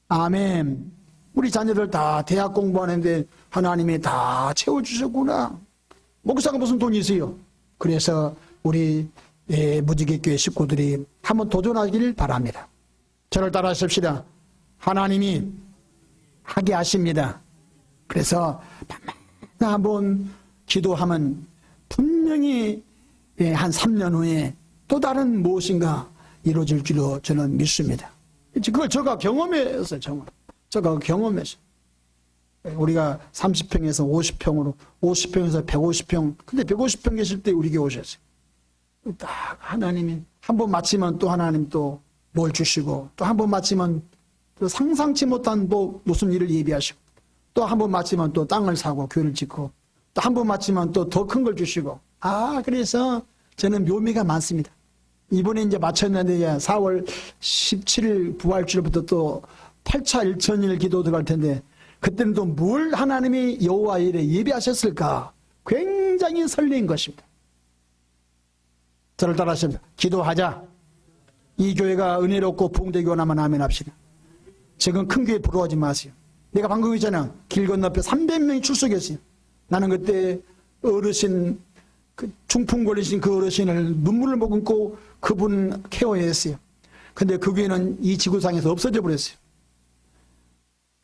아멘. 우리 자녀들 다 대학 공부하는데 하나님이 다 채워주셨구나. 목사가 무슨 돈이 있어요? 그래서 우리 무지개교회 식구들이 한번 도전하기를 바랍니다. 저를 따라하십시다. 하나님이 하게 하십니다. 그래서 밤마다 한번 기도하면 분명히 한 3년 후에 또 다른 무엇인가 이루어질 줄로 저는 믿습니다. 그걸 제가 경험했어요. 제가 경험했어요. 우리가 30평에서 50평으로, 50평에서 150평, 근데 150평 계실 때 우리 교회 오셨어요. 딱 하나님이 한 번 마치면 또 하나님 또 뭘 주시고, 또 한 번 마치면 또 상상치 못한 뭐 무슨 일을 예비하시고, 또 한 번 마치면 또 땅을 사고 교회를 짓고, 또 한 번 마치면 또 더 큰 걸 주시고. 아, 그래서 저는 묘미가 많습니다. 이번에 이제 마쳤는데 4월 17일 부활주일부터 또 8차 1천일 기도 들어갈 텐데, 그때는 또 뭘 하나님이 여호와 일에 예비하셨을까? 굉장히 설레인 것입니다. 저를 따라하십니다. 기도하자. 이 교회가 은혜롭고 부흥되기 원하면 아멘 합시다. 지금 큰 교회 부러워하지 마세요. 내가 방금 했잖아. 길 건너편 300명이 출석했어요. 나는 그때 어르신, 그 중풍 걸리신 그 어르신을 눈물을 머금고 그분 케어했어요. 근데 그 교회는 이 지구상에서 없어져 버렸어요.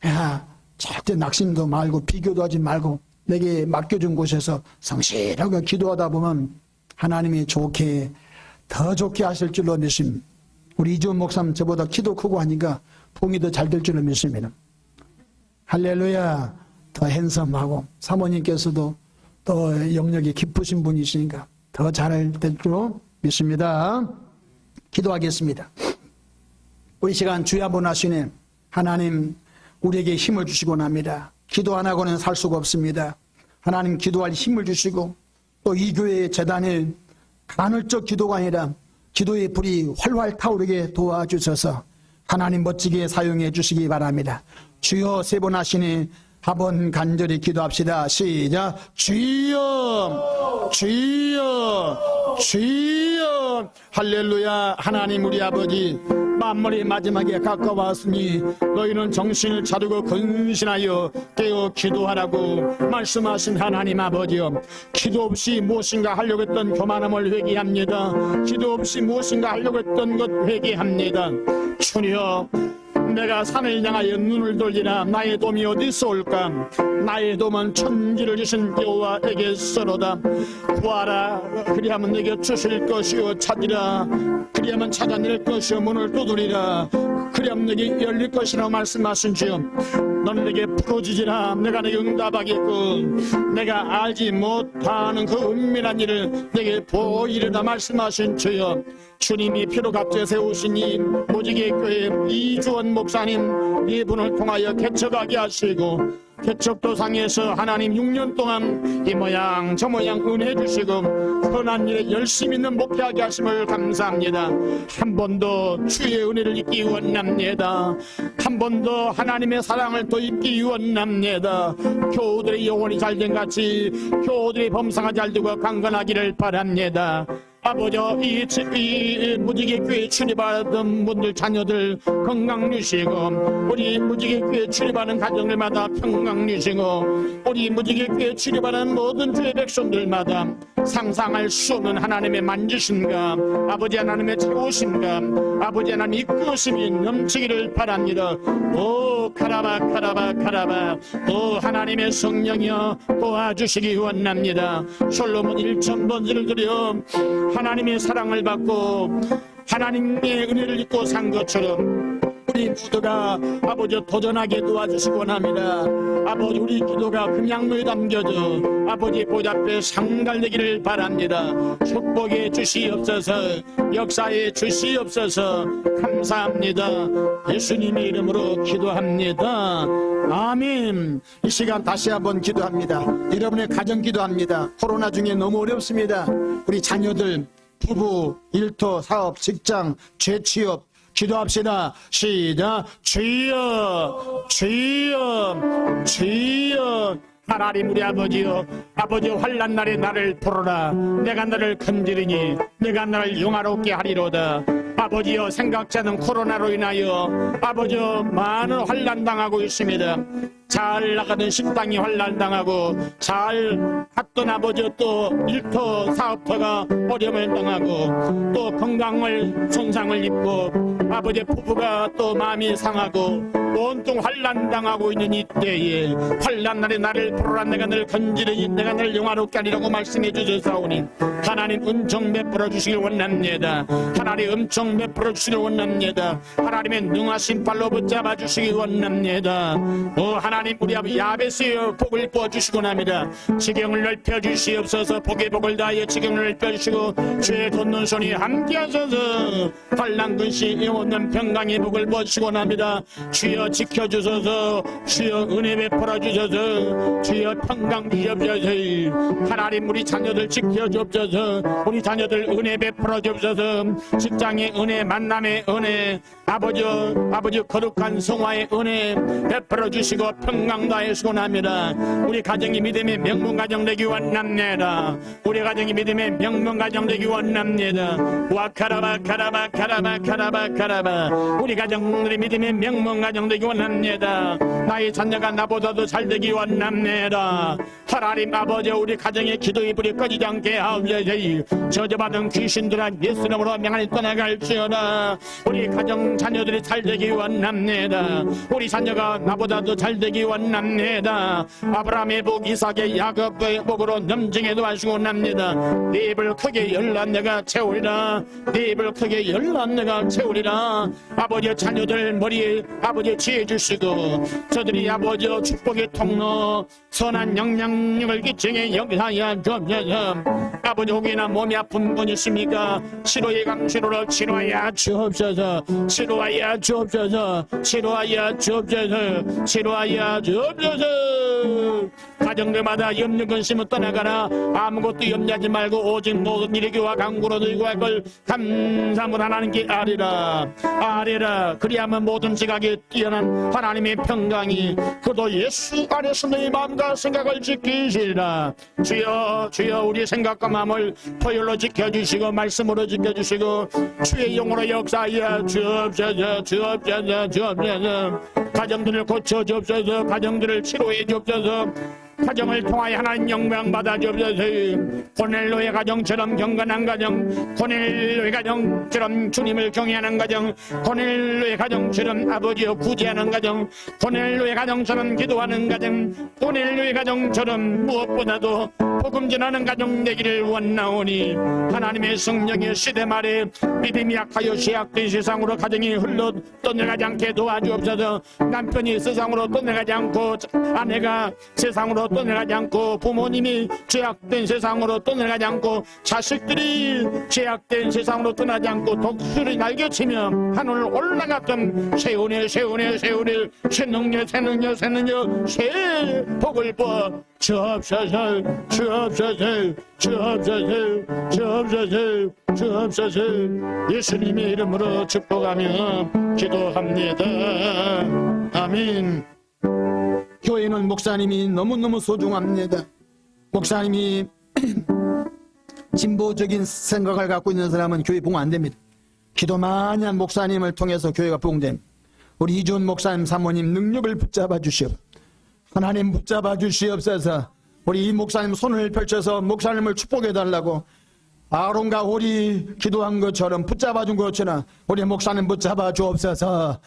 야, 절대 낙심도 말고 비교도 하지 말고 내게 맡겨준 곳에서 성실하게 기도하다 보면 하나님이 더 좋게 하실 줄로 믿습니다. 우리 이주원 목사님 저보다 키도 크고 하니까 봉이 더 잘 될 줄로 믿습니다. 할렐루야. 더 핸섬하고 사모님께서도 더 영역이 깊으신 분이시니까 더 잘 될 줄로 믿습니다. 기도하겠습니다. 우리 시간 주여 한번 하시네. 하나님 우리에게 힘을 주시곤 합니다. 기도 안 하고는 살 수가 없습니다. 하나님 기도할 힘을 주시고 또 이 교회의 재단에 간헐적 기도가 아니라 기도의 불이 활활 타오르게 도와주셔서 하나님 멋지게 사용해 주시기 바랍니다. 주여 세 번 하시니 한번 간절히 기도합시다. 시작. 주여 주여 주여. 할렐루야. 하나님 우리 아버지, 만물이 마지막에 가까웠으니 너희는 정신을 차리고 근신하여 깨어 기도하라고 말씀하신 하나님 아버지여, 기도 없이 무엇인가 하려고 했던 교만함을 회개합니다. 기도 없이 무엇인가 하려고 했던 것 회개합니다. 주여, 내가 산을 향하여 눈을 돌리나 나의 도움이 어디서 올까? 나의 도움은 천지를 주신 여호와에게서로다. 구하라, 그리하면 내게 주실 것이요, 찾으라, 그리하면 찾아낼 것이요, 문을 두드리라, 그리하면 내게 열릴 것이라고 말씀하신 주여, 너는 내게 부르짖으라, 내가 내게 응답하겠고 내가 알지 못하는 그 은밀한 일을 내게 보이리라 말씀하신 주여, 주님이 피로 값제 세우신 이 무지개 교회 이주원 목사님 이분을 통하여 개척하게 하시고 개척도상에서 하나님 6년 동안 이 모양 저 모양 은혜 주시고 선한 일에 열심히 있는 목회하게 하심을 감사합니다. 한 번 더 주의 은혜를 잊기 원합니다. 한 번 더 하나님의 사랑을 더 잊기 원합니다. 교우들의 영혼이 잘된 같이 교우들의 범사가 잘되고 강건하기를 바랍니다. 아버지, 이 무지개 교회 출입하던 분들 자녀들 건강 주시고 우리 무지개 교회 출입하는 가정들마다 평강 주시고 우리 무지개 교회 출입하는 모든 주의 백성들마다 상상할 수 없는 하나님의 만지심과 아버지 하나님의 채우심과 아버지 하나님 이끄심이 넘치기를 바랍니다. 오 카라바 카라바 카라바, 오 하나님의 성령이여 도와주시기 원합니다. 솔로몬 1,000번지를 드려 하나님의 사랑을 받고 하나님의 은혜를 입고 산 것처럼 우리 모두가 아버지 도전하게 도와주시기 원합니다. 아버지, 우리 기도가 금양로에 담겨져 아버지 보좌 앞에 상달되기를 바랍니다. 축복해 주시옵소서, 역사해 주시옵소서. 감사합니다. 예수님의 이름으로 기도합니다. 아멘. 이 시간 다시 한번 기도합니다. 여러분의 가정 기도합니다. 코로나 중에 너무 어렵습니다. 우리 자녀들, 부부, 일터, 사업, 직장, 재취업 기도합시다. 시작. 주여, 주여, 주여. 하나님 우리 아버지여, 아버지 환난 날에 나를 풀어라. 내가 너를 건지리니 내가 너를 영화롭게 하리로다. 아버지여, 생각지 않은 코로나로 인하여 아버지여 많은 환난 당하고 있습니다. 잘 나가던 식당이 환난 당하고 잘 갔던 아버지여 또 일터 사업터가 어려움을 당하고 또 건강을 손상을 입고 아버지 부부가 또 마음이 상하고 온통 환난 당하고 있는 이때에 환난 날에 나를 풀어라. 내가 늘 건지리니 내가 늘 영화롭게 하리라고 말씀해 주셨사오니 하나님 은총 베풀어 주시길 원합니다. 하나님 은총 베풀어 주시길 원합니다. 하나님의 능하신 발로 붙잡아 주시길 원합니다. 하나님 우리 아버지 야베스여 복을 부어주시곤 합니다. 지경을 넓혀 주시옵소서. 복의 복을 다하여 지경을 넓혀 주시고 죄 돋는 손이 함께 하소서. 환난 근시 영원한 평강의 복을 부어주시곤 합니다. 주여 지켜주소서. 주여 은혜 베풀어 주소서. 주여 평강 주옵소서. 하나님 우리 자녀들 지켜주옵소서. 우리 자녀들 은혜 베풀어 주옵소서. 직장의 은혜, 만남의 은혜, 아버지 거룩한 성화의 은혜 베풀어 주시고 평강 다하시곤 합니다. 우리 가정이 믿음의 명문 가정 되기 원합니다. 우리 가정이 믿음의 명문 가정 되기 원합니다. 와카라바 카라바 카라바 카라바 카라바. 우리 가정들이 믿음의 명문 가정 되기 원합니다. 나의 자녀가 나보다도 잘 되기 원합니다. 하나님 아버지 우리 가정의 기도의 불이 꺼지지 않게 하옵소서. 저주받은 귀신들아 예수 이름으로 명하니 떠나갈지어다. 우리 가정 자녀들이 잘 되기 원합니다. 우리 자녀가 나보다도 잘 되기 원합니다. 아브라함의 복, 이삭의, 야곱의 복으로 넘증에도 하시고 원합니다. 네 입을 크게 열라 내가 채우리라. 네 입을 크게 열라 내가 채우리라. 아버지 자녀들 머리에 아버지 지혜 주시고 저들이 아버지 축복의 통로 선한 영향력을 끼치게 역사하여 주옵소서. 아버지 혹이나 몸이 아픈 분 있습니까? 치료의 강치료로 치료하여 주옵소서. 치료하여 주옵소서. 치료하여 주옵소서. 치료하여 주옵소서. 가정들마다 염려 근심은 떠나가라. 아무것도 염려하지 말고 오직 모든 일에 기와 강구로 들고 할 걸 감사함으로 하나님께 아뢰라. 아뢰라. 그리하면 모든 지각에 뛰어난 하나님의 평강이 그도 예수 안에서 너희 마음과 생각을 지키시리라. 주여 주여 우리 생각과 마음을 토율로 지켜주시고 말씀으로 지켜주시고 주의 영으로 역사하여 주옵소서. 주옵소서. 주옵소서. 가정들을 고쳐 주옵소서. 가정들을 치료해 주옵소서. 가정을 통하여 하나님 영광 받아 주옵소서. 고넬로의 가정처럼 경건한 가정, 고넬로의 가정처럼 주님을 경외하는 가정, 고넬로의 가정처럼 아버지여 구제하는 가정, 고넬로의 가정처럼 기도하는 가정, 고넬로의 가정처럼 무엇보다도 복음 전하는 가정 되기를 원나오니 하나님의 성령의 시대 말에 믿음이 약하여 제약된 세상으로 가정이 흘러 떠내가지 않게 도와주옵소서. 남편이 세상으로 떠내가지 않고 아내가 세상으로 떠내가지 않고 부모님이 죄악된 세상으로 떠내가지 않고 자식들이 죄악된 세상으로 떠나지 않고 독수리 날개치며 하늘 올라갔던 새운에 새운에 새운에 새능력 새능력 새능력 새 복을 부어 주옵소서. 주옵소서. 주옵소서. 주옵소서. 주옵소서. 예수님의 이름으로 축복하며 기도합니다. 아멘. 교회는 목사님이 너무너무 소중합니다. 목사님이 진보적인 생각을 갖고 있는 사람은 교회 부흥 안 됩니다. 기도 많이 한 목사님을 통해서 교회가 부흥됩니다. 우리 이준 목사님 사모님 능력을 붙잡아 주시옵. 하나님 붙잡아 주시옵소서. 우리 이 목사님 손을 펼쳐서 목사님을 축복해 달라고 아론과 홀이 기도한 것처럼 붙잡아 준 것처럼 우리 목사님 붙잡아 주옵소서.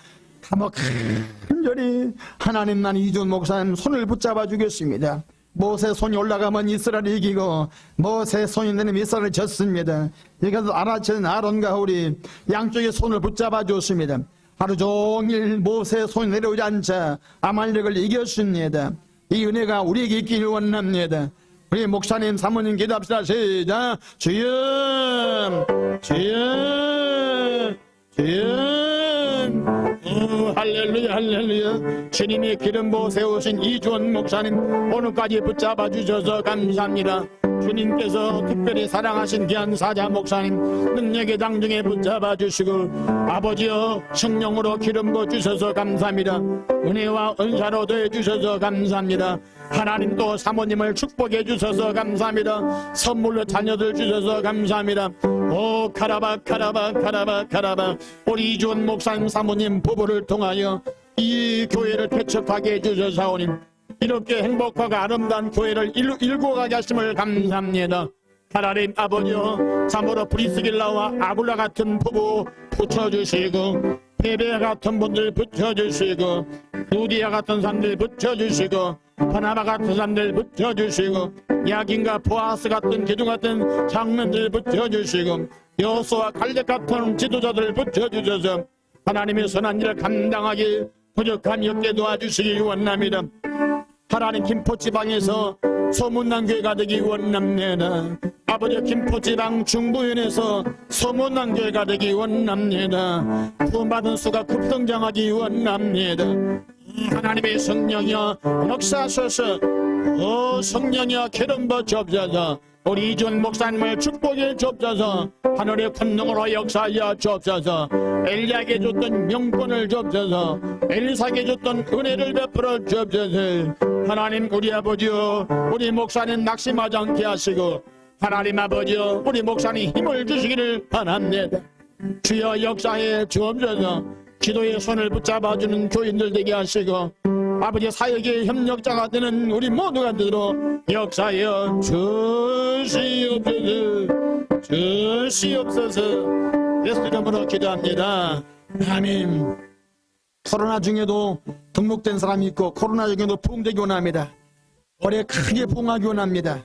간절히 하나님 난 이준 목사님 손을 붙잡아 주겠습니다. 모세 손이 올라가면 이스라엘이 이기고 모세 손이 내리면 이스라엘이 졌습니다. 이것을 알아채는 아론과 홀이 양쪽에 손을 붙잡아 줬습니다. 하루 종일 모세 손이 내려오지 않자 아말렉을 이겼습니다. 이 은혜가 우리에게 있기를 원합니다. 우리 목사님 사모님 기도합시다. 시작. 주여 주여 주여 할렐루야 할렐루야. 주님의 기름 부어 세우신 이주원 목사님 오늘까지 붙잡아 주셔서 감사합니다. 주님께서 특별히 사랑하신 귀한 사자 목사님 능력의 당중에 붙잡아 주시고 아버지여 성령으로 기름 부어 주셔서 감사합니다. 은혜와 은사로 더해 주셔서 감사합니다. 하나님 또 사모님을 축복해 주셔서 감사합니다. 선물로 자녀들 주셔서 감사합니다. 오 카라바 카라바 카라바 카라바. 우리 이주원 목사님 사모님 부부를 통하여 이 교회를 개척하게 해주셔서 이렇게 행복하고 아름다운 교회를 일궈가게 하심을 감사합니다. 하나님 아버지여 참으로 브리스길라와 아굴라 같은 부부 붙여주시고 베베 같은 분들 붙여주시고 루디아 같은 사람들 붙여주시고 바나바 같은 사람들 붙여주시고 야긴과 보아스 같은 기둥 같은 장면들 붙여주시고 여호수아 갈렙 같은 지도자들 붙여주셔서 하나님의 선한 일을 감당하기 부족함이 없게 도와주시기 원합니다. 하나님 김포지방에서 소문난 교회가 되기 원합니다. 아버지 김포지방 중부현에서 소문난 교회가 되기 원합니다. 구원받은 수가 급성장하기 원합니다. 하나님의 성령이여 역사하소서. 오 성령이여 기름 부어 주옵소서. 우리 이주원 목사님을 축복해 주옵소서. 하늘의 권능으로 역사하여 주옵소서. 엘리야에게 줬던 명권을 주옵소서. 엘리사에게 줬던 은혜를 베풀어 주옵소서. 하나님 우리 아버지여 우리 목사님 낙심하지 않게 하시고 하나님 아버지여 우리 목사님 힘을 주시기를 바랍니다. 주여 역사해 주옵소서. 기도의 손을 붙잡아주는 교인들 되게 하시고 아버지 사역의 협력자가 되는 우리 모두가 되도록 역사하여 주시옵소서. 예수 이름으로 기도합니다. 아멘. 코로나 중에도 등록된 사람이 있고 코로나 중에도 부흥되기 원합니다. 올해 크게 부흥하기 원합니다.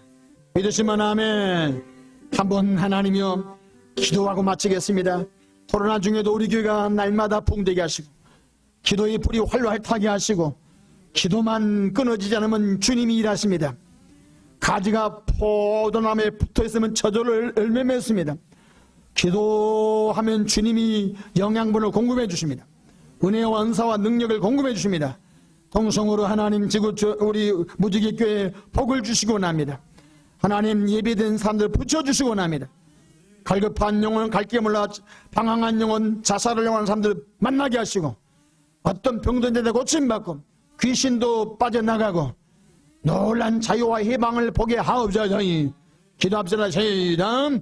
믿으시면 아멘. 한번 하나님이여 기도하고 마치겠습니다. 코로나 중에도 우리 교회가 날마다 부흥되게 하시고 기도의 불이 활활타게 하시고 기도만 끊어지지 않으면 주님이 일하십니다. 가지가 포도나무에 붙어있으면 저절로 열매 맺습니다. 기도하면 주님이 영양분을 공급해 주십니다. 은혜와 은사와 능력을 공급해 주십니다. 동성으로 하나님 지구 우리 무지개 교회에 복을 주시고 원합니다. 하나님 예배된 사람들 붙여주시고 원합니다. 갈급한 영혼, 갈 길 몰라 방황한 영혼, 자살을 영원한 사람들 만나게 하시고 어떤 병든 데다 고침받고 귀신도 빠져나가고 놀란 자유와 해방을 보게 하옵소서. 기도합시다. 시작.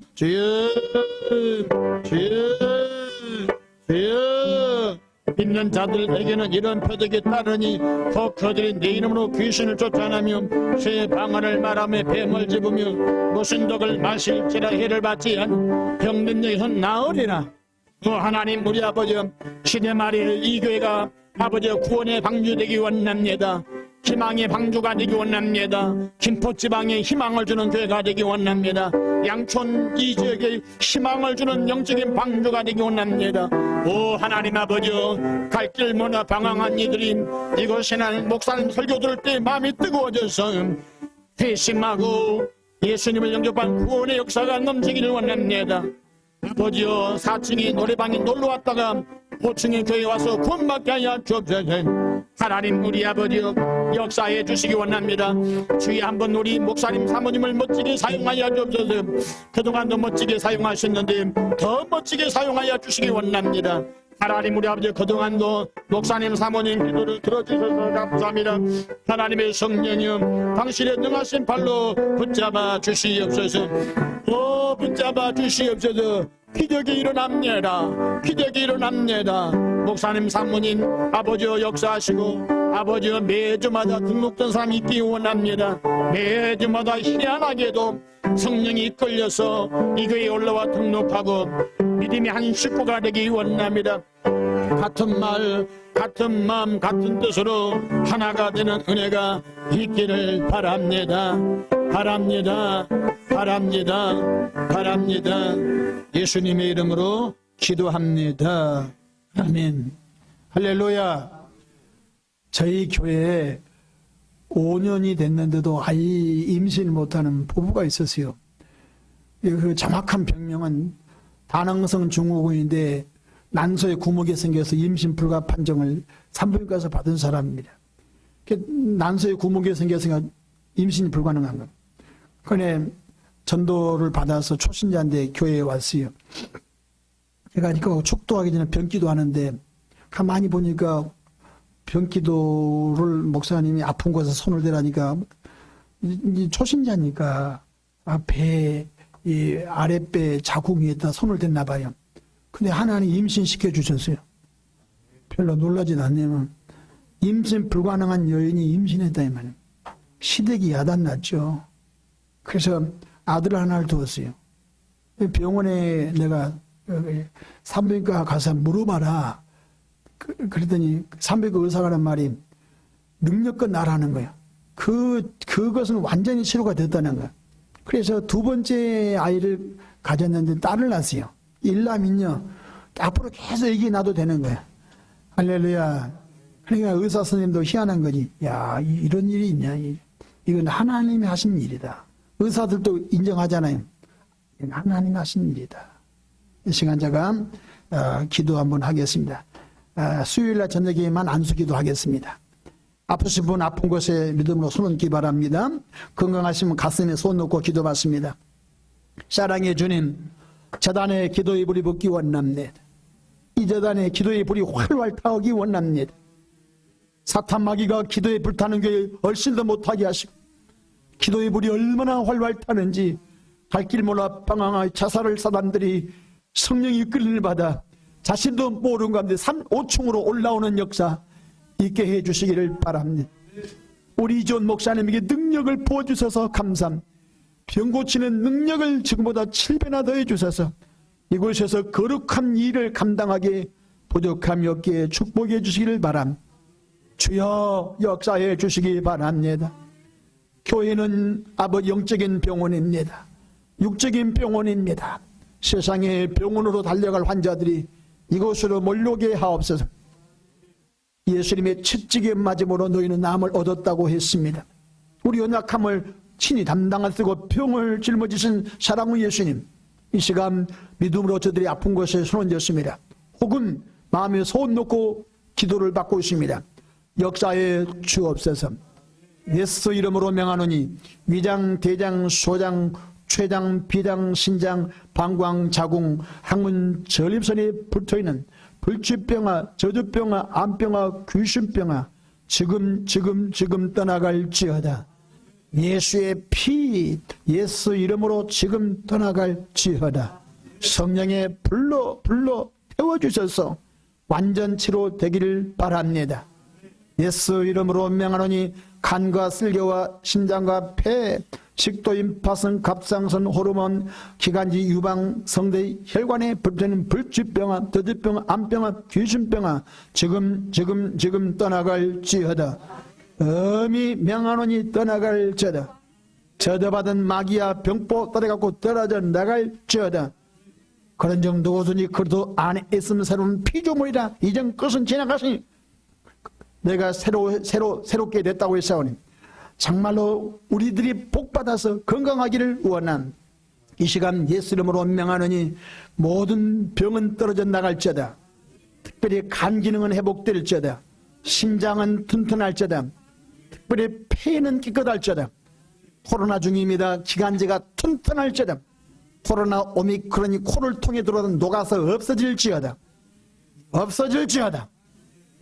주여 믿는 자들에게는 이런 표적이 따르니 더 그들이 내 이름으로 귀신을 쫓아내며 새 방언을 말하며 뱀을 집으며 무슨 독을 마실지라 해를 받지 않은 병든 자에서 나으리라. 하나님 우리 아버지 시대 말에 이 교회가 아버지 구원의 방주되기 원합니다. 희망의 방주가 되기 원합니다. 김포지방에 희망을 주는 교회가 되기 원합니다. 양촌 이 지역에 희망을 주는 영적인 방주가 되기 원합니다. 오 하나님 아버지 갈 길 모나 방황한 이들이 이곳에는 목사님 설교 들을 때 마음이 뜨거워져서 회심하고 예수님을 영접한 구원의 역사가 넘치기를 원합니다. 아버지여 4층의 노래방에 놀러왔다가 5층의 교회에 와서 구원받게 하여 주옵소서. 하나님 우리 아버지여 역사해 주시기 원합니다. 주에 한번 우리 목사님 사모님을 멋지게 사용하여 주옵소서. 그동안도 멋지게 사용하셨는데 더 멋지게 사용하여 주시기 원합니다. 하나님 우리 아버지 그동안도 목사님 사모님 기도를 들어주셔서 감사합니다. 하나님의 성령님 당신의 능하신 발로 붙잡아 주시옵소서. 오 붙잡아 주시옵소서. 기적이 일어납니다. 기적이 일어납니다. 목사님 사모님 아버지여 역사하시고 아버지여 매주마다 등록된 사람이 있기 원합니다. 매주마다 희한하게도 성령이 이끌려서 이 교회에 올라와 등록하고 믿음의 한 식구가 되기 원합니다. 같은 말 같은 마음 같은 뜻으로 하나가 되는 은혜가 있기를 바랍니다. 바랍니다. 바랍니다. 바랍니다. 예수님의 이름으로 기도합니다. 아멘. 할렐루야. 저희 교회에 5년이 됐는데도 아이 임신을 못하는 부부가 있었어요. 그 정확한 병명은 다낭성 증후군인데 난소에 구멍이 생겨서 임신 불가 판정을 산부인과에서 받은 사람입니다. 난소에 구멍이 생겨서 임신이 불가능한 거. 그런데 전도를 받아서 초신자인데 교회에 왔어요. 제가 그러니까 축도하기 전에 병기도 하는데 가만히 보니까 병기도를 목사님이 아픈 곳에 손을 대라니까 초신자니까 배, 이 아랫배 자궁 위에다 손을 댔나 봐요. 근데 하나님 임신시켜 주셨어요. 별로 놀라지도 않네요. 임신 불가능한 여인이 임신했다 이 말이에요. 시댁이 야단났죠. 그래서 아들 하나를 두었어요. 병원에 내가 산부인과 가서 물어봐라. 그랬더니 산부인과 의사가 하는 말이 능력껏 나라는 거야. 그것은 완전히 치료가 됐다는 거야. 그래서 두 번째 아이를 가졌는데 딸을 낳았어요. 일남인녀. 앞으로 계속 애기 낳아도 되는 거야. 할렐루야. 그러니까 의사 선생님도 희한한 거지. 야, 이런 일이 있냐. 이건 하나님이 하신 일이다. 의사들도 인정하잖아요. 이건 하나님이 하신 일이다. 이 시간 제가 기도 한번 하겠습니다. 수요일날 저녁에만 안수기도 하겠습니다. 아프신 분 아픈 곳에 믿음으로 손 얹기 바랍니다. 건강하시면 가슴에 손 놓고 기도 받습니다. 사랑의 주님, 재단에 기도의 불이 붙기 원합니다. 이 재단에 기도의 불이 활활 타오기 원합니다. 사탄 마귀가 기도에 불타는 교회 훨씬 더 못하게 하시고 기도의 불이 얼마나 활활 타는지 갈 길 몰라 방황하여 자살을 사람들이 성령이 이끌림을 받아 자신도 모르는 가운데 5층으로 올라오는 역사 있게 해주시기를 바랍니다. 우리 이존 목사님에게 능력을 부어주셔서 감사합니다. 병 고치는 능력을 지금보다 7배나 더해 주셔서 이곳에서 거룩한 일을 감당하게 부족함이 없게 축복해 주시기를 바랍니다. 주여 역사해 주시기 바랍니다. 교회는 아버지 영적인 병원입니다. 육적인 병원입니다. 세상의 병원으로 달려갈 환자들이 이곳으로 몰려오게 하옵소서. 예수님의 채찍에 맞음으로 너희는 남을 얻었다고 했습니다. 우리 연약함을 친히 담당하시고 병을 짊어지신 사랑의 예수님, 이 시간 믿음으로 저들이 아픈 곳에 손 얹었습니다. 혹은 마음에 손 놓고 기도를 받고 있습니다. 역사에 주옵소서. 예수 이름으로 명하노니 위장, 대장, 소장, 췌장, 비장, 신장, 방광, 자궁, 항문, 전립선에 붙어있는 불치병아, 저주병아, 암병아, 귀신병아 지금 떠나갈지어다. 예수의 피, 예수 이름으로 지금 떠나갈지어다. 성령의 불로 태워주셔서 완전 치료되기를 바랍니다. 예수 이름으로 명하노니 간과 쓸개와 심장과 폐, 식도, 임파선, 갑상선, 호르몬, 기관지, 유방, 성대, 혈관에 붙는 불치병아, 저주병아, 암병아, 귀신병아 지금 떠나갈지어다. 엄히 명하노니 떠나갈지어다. 저주받은 마귀야 병포 떨어갖고 떨어져 나갈지어다. 그런 정도 오더니 그래도 안에 있으면 새로운 피조물이다. 이전 것은 지나갔으니 내가 새롭게 됐다고 했사오니 정말로 우리들이 복받아서 건강하기를 원한 이 시간 예수 이름으로 명하노니 모든 병은 떨어져 나갈지어다. 특별히 간 기능은 회복될지어다. 심장은 튼튼할지어다. 특별히 폐는 깨끗할지어다. 코로나 중입니다. 기관지가 튼튼할지어다. 코로나 오미크론이 코를 통해 들어오는 녹아서 없어질지어다.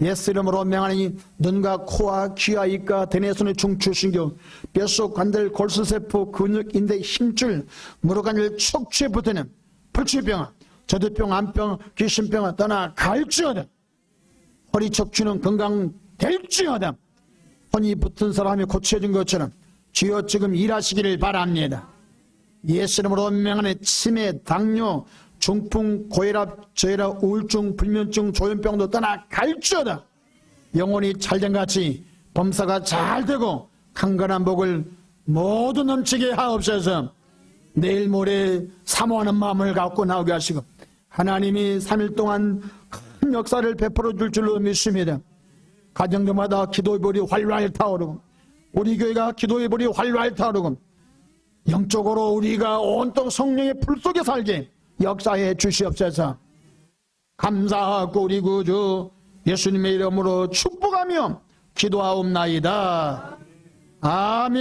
예수 이름으로 명하니 눈과 코와 귀와 입과 대뇌 손의 중추신경, 뼛속 관절, 골수세포, 근육, 인대, 힘줄, 무릎관절 척추에 붙어있는 불치병아, 저주병, 암병, 귀신병아 떠나갈지어다. 허리 척추는 건강될지어다. 혼이 붙은 사람이 고쳐진 것처럼 주여 지금 일하시기를 바랍니다. 예수 이름으로 명하니 치매, 당뇨, 중풍, 고혈압, 저혈압, 우울증, 불면증, 조현병도 떠나갈지어다. 영혼이 찰정같이 범사가 잘 되고 강건한 복을 모두 넘치게 하옵소서. 내일 모레 사모하는 마음을 갖고 나오게 하시고 하나님이 3일 동안 큰 역사를 베풀어 줄 줄로 믿습니다. 가정들마다 기도의 불이 활활 타오르고 우리 교회가 기도의 불이 활활 타오르고 영적으로 우리가 온통 성령의 불 속에 살게 역사해 주시옵소서. 감사하고 우리 구주 예수님의 이름으로 축복하며 기도하옵나이다. 아멘.